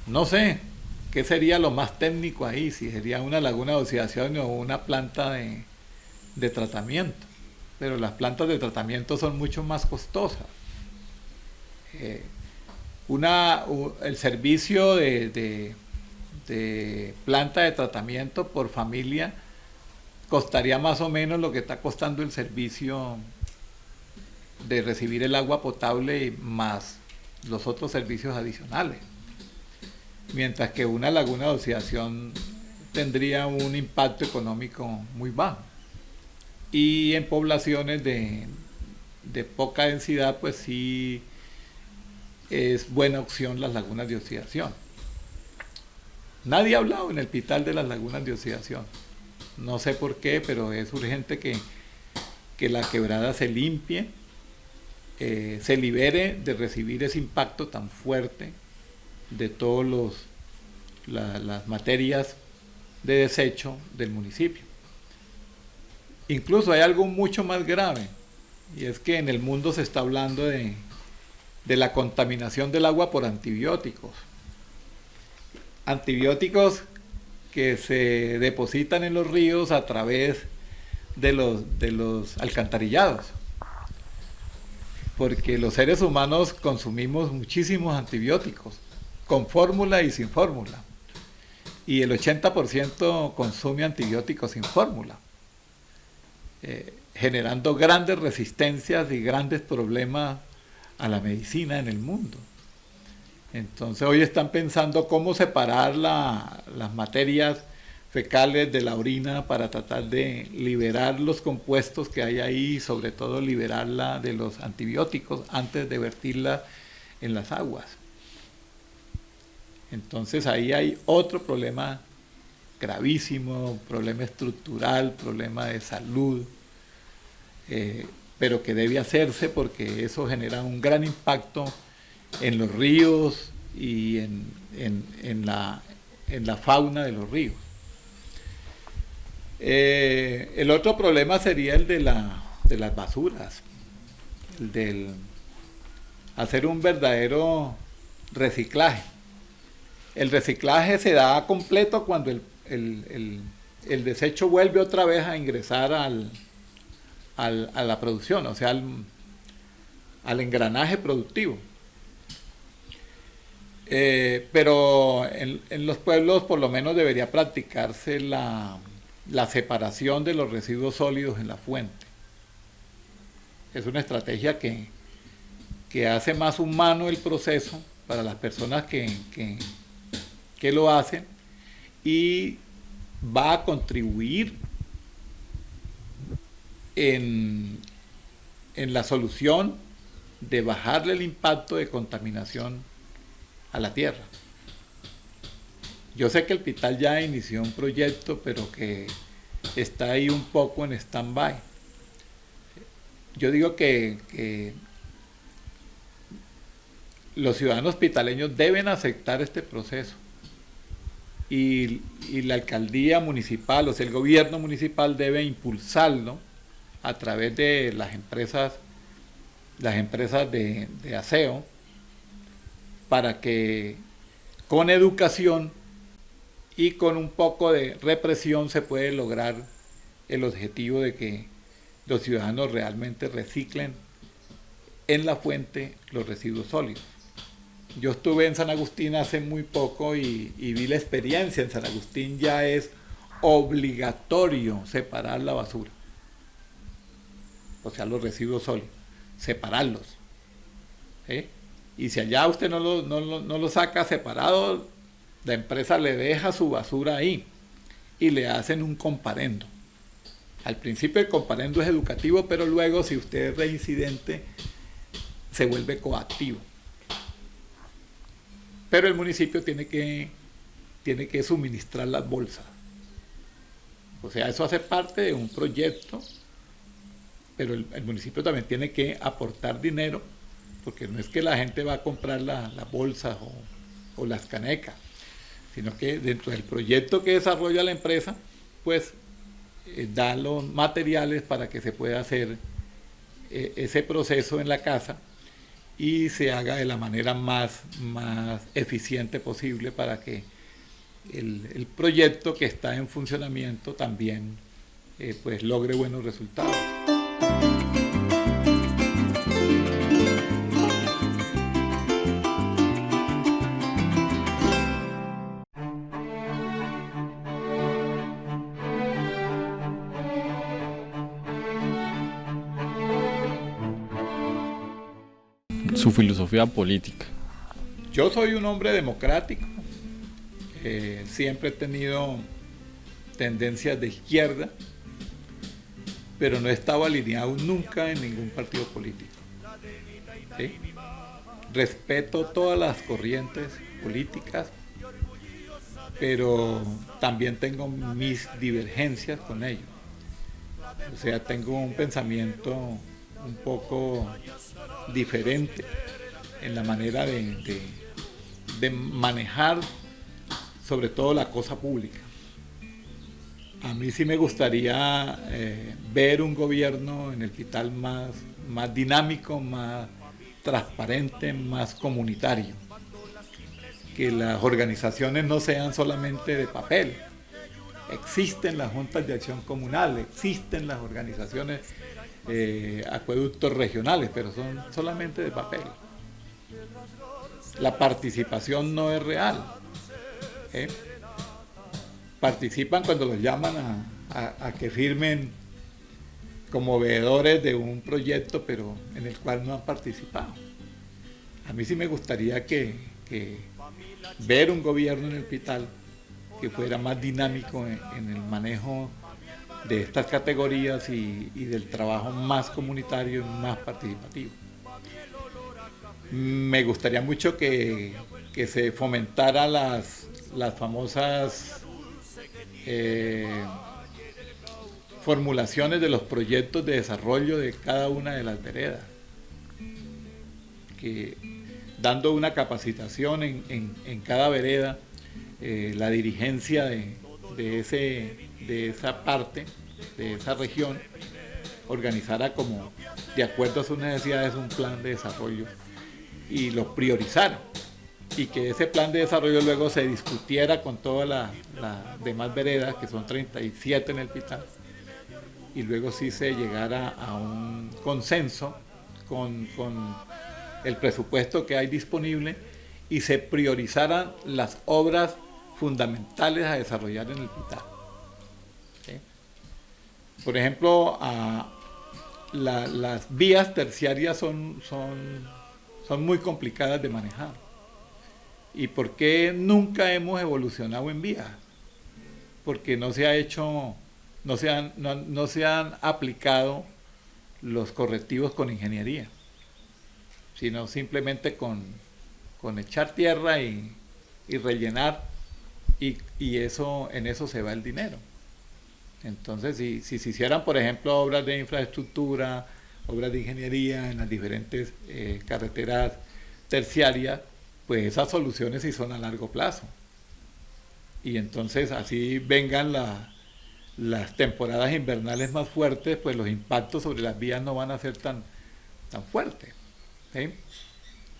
No sé qué sería lo más técnico ahí, si sería una laguna de oxidación o una planta de tratamiento, pero las plantas de tratamiento son mucho más costosas. El servicio de planta de tratamiento por familia costaría más o menos lo que está costando el servicio de recibir el agua potable más los otros servicios adicionales. Mientras que una laguna de oxidación tendría un impacto económico muy bajo. Y en poblaciones de poca densidad, pues sí es buena opción las lagunas de oxidación. Nadie ha hablado en el Pital de las lagunas de oxidación. No sé por qué, pero es urgente que la quebrada se limpie, se libere de recibir ese impacto tan fuerte de todas las materias de desecho del municipio. Incluso hay algo mucho más grave, y es que en el mundo se está hablando de la contaminación del agua por antibióticos. Antibióticos que se depositan en los ríos a través de los alcantarillados. Porque los seres humanos consumimos muchísimos antibióticos, con fórmula y sin fórmula. Y el 80% consume antibióticos sin fórmula, generando grandes resistencias y grandes problemas a la medicina en el mundo. Entonces hoy están pensando cómo separar las materias fecales de la orina para tratar de liberar los compuestos que hay ahí y sobre todo liberarla de los antibióticos antes de vertirla en las aguas. Entonces ahí hay otro problema gravísimo, problema estructural, problema de salud, pero que debe hacerse porque eso genera un gran impacto en los ríos y en la fauna de los ríos. El otro problema sería el de las basuras, el del hacer un verdadero reciclaje. El reciclaje se da completo cuando el desecho vuelve otra vez a ingresar a la producción, o sea, al engranaje productivo. Pero en los pueblos por lo menos debería practicarse la separación de los residuos sólidos en la fuente. Es una estrategia que hace más humano el proceso para las personas que lo hacen y va a contribuir en la solución de bajarle el impacto de contaminación a la tierra. Yo sé que el Pital ya inició un proyecto, pero que está ahí un poco en stand-by. Yo digo que los ciudadanos pitaleños deben aceptar este proceso y la alcaldía municipal, o sea, el gobierno municipal debe impulsarlo a través de las empresas de aseo, para que con educación y con un poco de represión se puede lograr el objetivo de que los ciudadanos realmente reciclen en la fuente los residuos sólidos. Yo estuve en San Agustín hace muy poco y vi la experiencia. En San Agustín ya es obligatorio separar la basura, o sea, los residuos sólidos, separarlos. Y si allá usted no lo saca separado, la empresa le deja su basura ahí y le hacen un comparendo. Al principio el comparendo es educativo, pero luego si usted es reincidente se vuelve coactivo. Pero el municipio tiene que suministrar las bolsas. O sea, eso hace parte de un proyecto, pero el municipio también tiene que aportar dinero, porque no es que la gente va a comprar las bolsas o las canecas, sino que dentro del proyecto que desarrolla la empresa, pues da los materiales para que se pueda hacer ese proceso en la casa y se haga de la manera más eficiente posible para que el proyecto que está en funcionamiento también pues logre buenos resultados. Su filosofía política. Yo soy un hombre democrático, siempre he tenido tendencias de izquierda, pero no he estado alineado nunca en ningún partido político. ¿Sí? Respeto todas las corrientes políticas, pero también tengo mis divergencias con ellos. O sea, tengo un pensamiento un poco diferente en la manera de manejar sobre todo la cosa pública. A mí sí me gustaría ver un gobierno en el Pital más dinámico, más transparente, más comunitario. Que las organizaciones no sean solamente de papel. Existen las juntas de acción comunal, existen las organizaciones acueductos regionales, pero son solamente de papel. La participación no es real. Participan cuando los llaman a que firmen como veedores de un proyecto, pero en el cual no han participado. A mí sí me gustaría que ver un gobierno en el Pital que fuera más dinámico en el manejo de estas categorías y del trabajo más comunitario y más participativo. Me gustaría mucho que se fomentara las famosas formulaciones de los proyectos de desarrollo de cada una de las veredas, que dando una capacitación en cada vereda, la dirigencia de esa parte, de esa región, organizara como de acuerdo a sus necesidades un plan de desarrollo y lo priorizara, y que ese plan de desarrollo luego se discutiera con todas las demás veredas, que son 37 en el Pital, y luego sí se llegara a un consenso con el presupuesto que hay disponible y se priorizaran las obras fundamentales a desarrollar en el Pital. ¿Sí? Por ejemplo, las vías terciarias son muy complicadas de manejar. ¿Y por qué nunca hemos evolucionado en vías? Porque no se han aplicado los correctivos con ingeniería, sino simplemente con echar tierra y rellenar, y en eso se va el dinero. Entonces, si se hicieran, por ejemplo, obras de infraestructura, obras de ingeniería en las diferentes carreteras terciarias, pues esas soluciones sí son a largo plazo. Y entonces así vengan las temporadas invernales más fuertes, pues los impactos sobre las vías no van a ser tan fuertes. ¿Sí?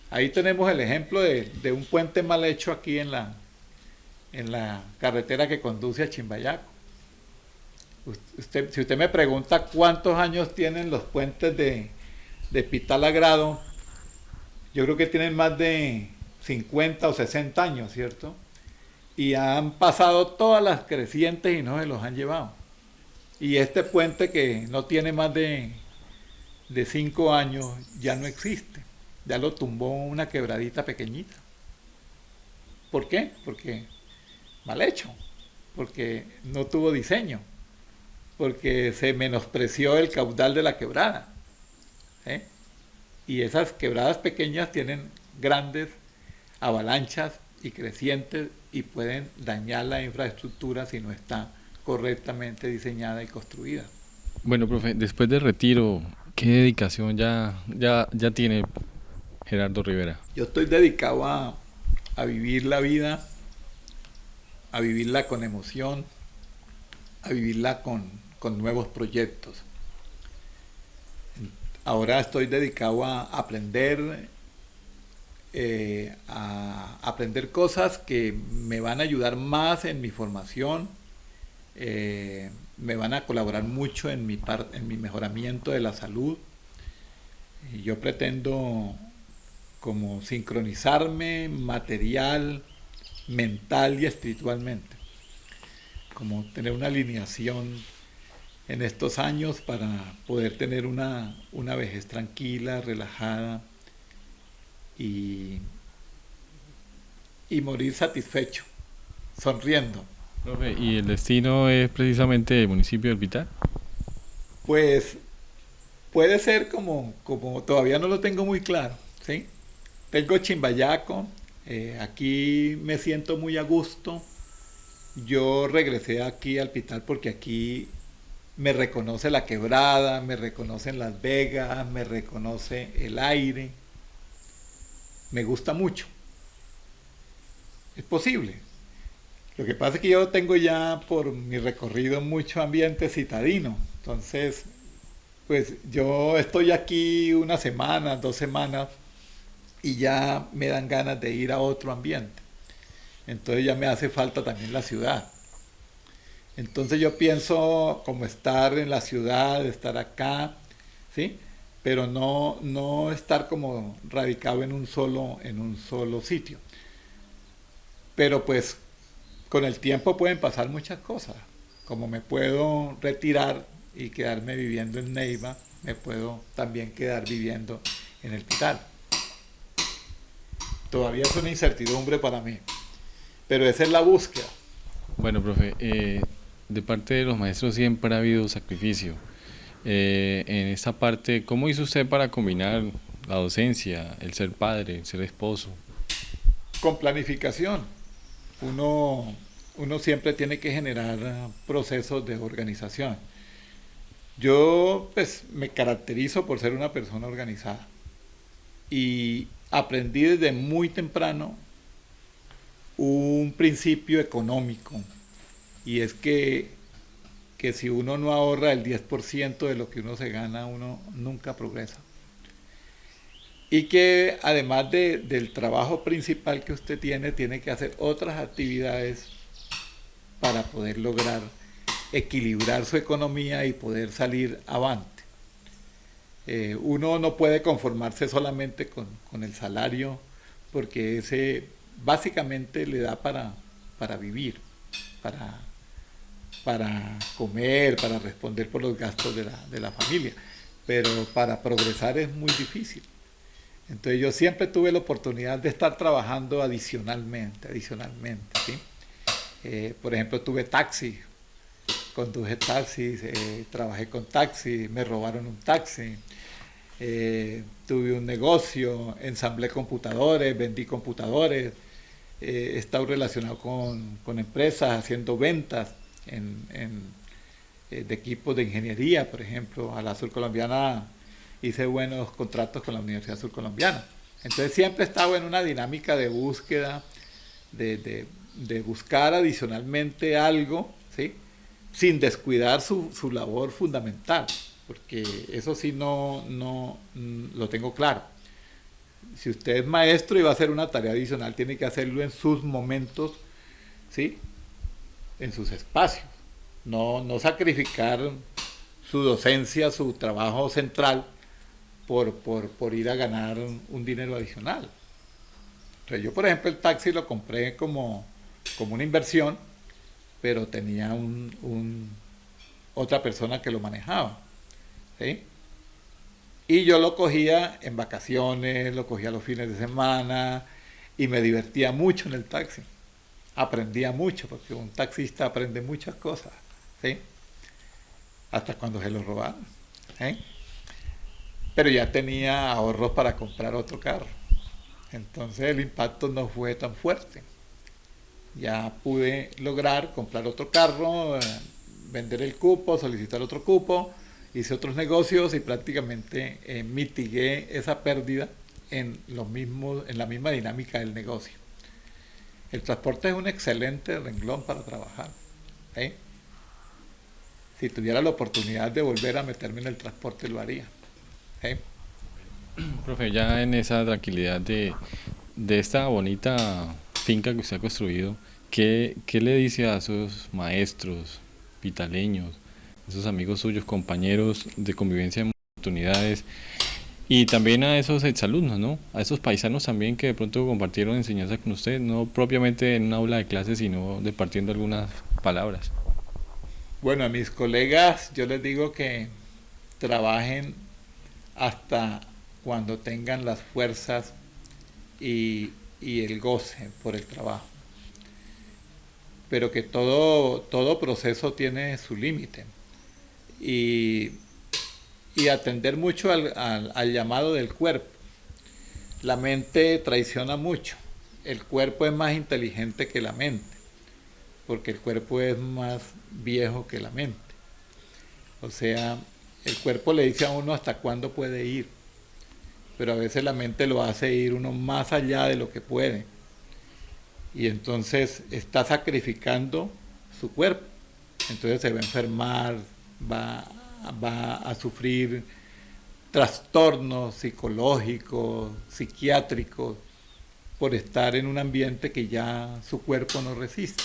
Ahí tenemos el ejemplo de un puente mal hecho aquí en la carretera que conduce a Chimbayaco. Si usted me pregunta cuántos años tienen los puentes de Pital a Grado, yo creo que tienen más de 50 o 60 años, ¿cierto? Y han pasado todas las crecientes y no se los han llevado. Y este puente, que no tiene más de 5 años, ya no existe. Ya lo tumbó una quebradita pequeñita. ¿Por qué? Porque mal hecho, porque no tuvo diseño, porque se menospreció el caudal de la quebrada. Y esas quebradas pequeñas tienen grandes avalanchas y crecientes y pueden dañar la infraestructura si no está correctamente diseñada y construida. Bueno, profe, después del retiro, ¿qué dedicación ya tiene Gerardo Rivera? Yo estoy dedicado a vivir la vida, a vivirla con emoción, a vivirla con nuevos proyectos. Ahora estoy dedicado a aprender cosas que me van a ayudar más en mi formación, me van a colaborar mucho en mi mejoramiento de la salud. Y yo pretendo como sincronizarme material, mental y espiritualmente, como tener una alineación en estos años para poder tener una vejez tranquila, relajada y morir satisfecho, sonriendo. Profe, ¿y el destino es precisamente el municipio del Pitar? Pues puede ser como todavía no lo tengo muy claro, ¿sí? Tengo Chimbayaco, aquí me siento muy a gusto. Yo regresé aquí al Pitar porque aquí me reconoce la quebrada, me reconocen Las Vegas, me reconoce el aire. Me gusta mucho. Es posible. Lo que pasa es que yo tengo ya por mi recorrido mucho ambiente citadino. Entonces, pues yo estoy aquí una semana, 2 semanas y ya me dan ganas de ir a otro ambiente. Entonces ya me hace falta también la ciudad. Entonces yo pienso como estar en la ciudad, estar acá, ¿sí? Pero no estar como radicado en un solo sitio. Pero pues con el tiempo pueden pasar muchas cosas. Como me puedo retirar y quedarme viviendo en Neiva, me puedo también quedar viviendo en el Pitar. Todavía es una incertidumbre para mí, pero esa es la búsqueda. Bueno, profe, de parte de los maestros siempre ha habido sacrificio. En esta parte, ¿cómo hizo usted para combinar la docencia, el ser padre, el ser esposo? Con planificación. Uno siempre tiene que generar procesos de organización. Yo pues me caracterizo por ser una persona organizada y aprendí desde muy temprano un principio económico, y es que si uno no ahorra el 10% de lo que uno se gana, uno nunca progresa. Y que además del trabajo principal que usted tiene que hacer otras actividades para poder lograr equilibrar su economía y poder salir avante. Uno no puede conformarse solamente con el salario, porque ese básicamente le da para vivir, para comer, para responder por los gastos de la familia, pero para progresar es muy difícil. Entonces yo siempre tuve la oportunidad de estar trabajando adicionalmente, ¿sí? Por ejemplo, tuve taxi, conduje taxis, trabajé con taxi, me robaron un taxi, tuve un negocio, ensamblé computadores, vendí computadores, he estado relacionado con empresas haciendo ventas de equipos de ingeniería, por ejemplo. A la Surcolombiana hice buenos contratos con la Universidad Surcolombiana. Entonces siempre he estado en una dinámica de búsqueda, de buscar adicionalmente algo, ¿sí? Sin descuidar su labor fundamental, porque eso sí no lo tengo claro. Si usted es maestro y va a hacer una tarea adicional, tiene que hacerlo en sus momentos, ¿sí? En sus espacios. No sacrificar su docencia, su trabajo central, por ir a ganar un dinero adicional. Entonces yo, por ejemplo, el taxi lo compré como una inversión, pero tenía otra persona que lo manejaba, ¿sí? Y yo lo cogía en vacaciones, lo cogía los fines de semana y me divertía mucho en el taxi. Aprendía mucho, porque un taxista aprende muchas cosas, ¿sí? Hasta cuando se lo robaron, ¿sí? Pero ya tenía ahorros para comprar otro carro. Entonces el impacto no fue tan fuerte. Ya pude lograr comprar otro carro, vender el cupo, solicitar otro cupo, hice otros negocios y prácticamente mitigué esa pérdida en la misma dinámica del negocio. El transporte es un excelente renglón para trabajar. Si tuviera la oportunidad de volver a meterme en el transporte, lo haría. Profe, ya en esa tranquilidad de esta bonita finca que usted ha construido, ¿qué le dice a esos maestros pitaleños, esos amigos suyos, compañeros de convivencia en oportunidades, y también a esos exalumnos, ¿no? A esos paisanos también que de pronto compartieron enseñanza con usted, no propiamente en un aula de clase, sino departiendo algunas palabras? Bueno, a mis colegas yo les digo que trabajen hasta cuando tengan las fuerzas y el goce por el trabajo, pero que todo proceso tiene su límite, y atender mucho al llamado del cuerpo. La mente traiciona mucho, el cuerpo es más inteligente que la mente, porque el cuerpo es más viejo que la mente. O sea, el cuerpo le dice a uno hasta cuándo puede ir, pero a veces la mente lo hace ir uno más allá de lo que puede, y entonces está sacrificando su cuerpo. Entonces se va a enfermar, va a sufrir trastornos psicológicos, psiquiátricos, por estar en un ambiente que ya su cuerpo no resiste.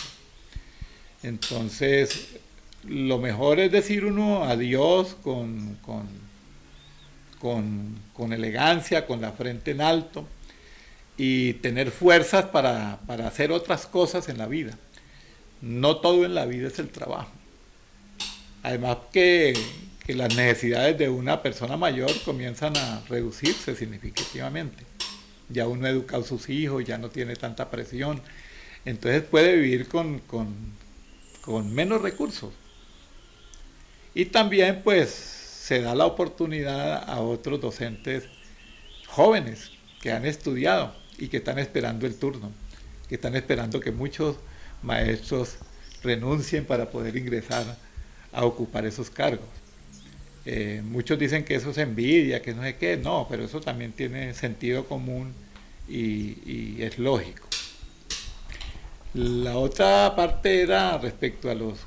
Entonces, lo mejor es decir uno adiós con elegancia, con la frente en alto, y tener fuerzas para hacer otras cosas en la vida. No todo en la vida es el trabajo. Además que las necesidades de una persona mayor comienzan a reducirse significativamente. Ya uno ha educado a sus hijos, ya no tiene tanta presión, entonces puede vivir con menos recursos. Y también pues se da la oportunidad a otros docentes jóvenes que han estudiado y que están esperando el turno, que están esperando que muchos maestros renuncien para poder ingresar a ocupar esos cargos. Muchos dicen que eso es envidia, que no sé qué, no, pero eso también tiene sentido común y es lógico. La otra parte era respecto a los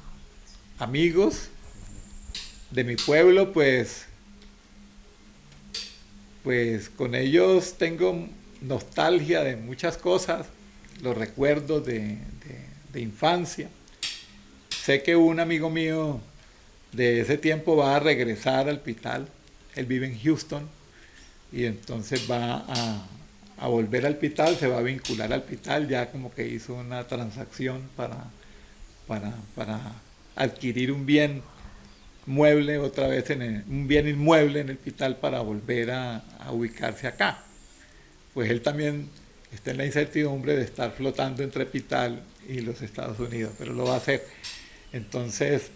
amigos de mi pueblo, pues con ellos tengo nostalgia de muchas cosas, los recuerdos de infancia. Sé que un amigo mío de ese tiempo va a regresar al Pital, él vive en Houston, y entonces va a volver al Pital, se va a vincular al Pital, ya como que hizo una transacción para adquirir un bien mueble otra vez, un bien inmueble en el Pital, para volver a ubicarse acá. Pues él también está en la incertidumbre de estar flotando entre Pital y los Estados Unidos, pero lo va a hacer. Entonces,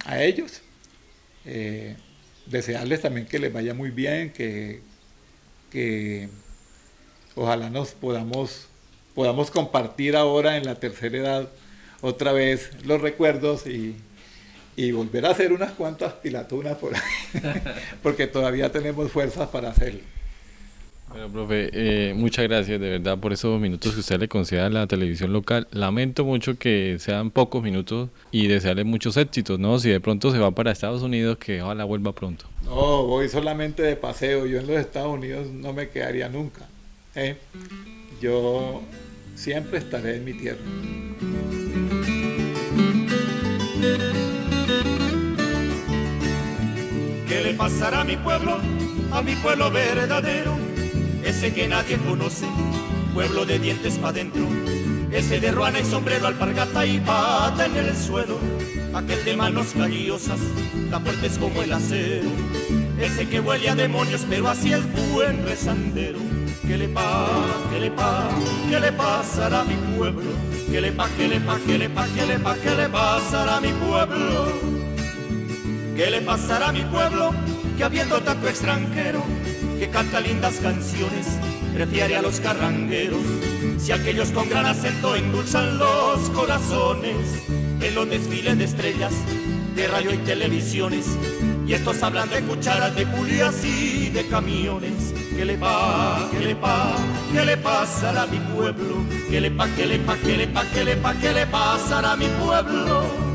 a ellos, desearles también que les vaya muy bien, que ojalá nos podamos compartir ahora en la tercera edad otra vez los recuerdos y volver a hacer unas cuantas pilatunas por ahí, porque todavía tenemos fuerzas para hacerlo. Bueno, profe, muchas gracias de verdad por esos minutos que usted le concede a la televisión local. Lamento mucho que sean pocos minutos y desearle muchos éxitos, ¿no? Si de pronto se va para Estados Unidos, que ojalá vuelva pronto. No, voy solamente de paseo. Yo en los Estados Unidos no me quedaría nunca. Yo siempre estaré en mi tierra. ¿Qué le pasará a mi pueblo verdadero? Ese que nadie conoce, pueblo de dientes pa' dentro. Ese de ruana y sombrero, alpargata y pata en el suelo. Aquel de manos callosas, tan fuertes como el acero. Ese que huele a demonios, pero así es buen rezandero. ¿Qué le pasará a mi pueblo? ¿Qué le pasará a mi pueblo? ¿Qué le pasará a mi pueblo? Que habiendo tanto extranjero que canta lindas canciones, prefiere a los carrangueros. Si aquellos con gran acento endulzan los corazones, en los desfiles de estrellas de radio y televisiones, y estos hablan de cucharas, de culias y de camiones. ¿Qué le pasará a mi pueblo? ¿Qué le pasará a mi pueblo?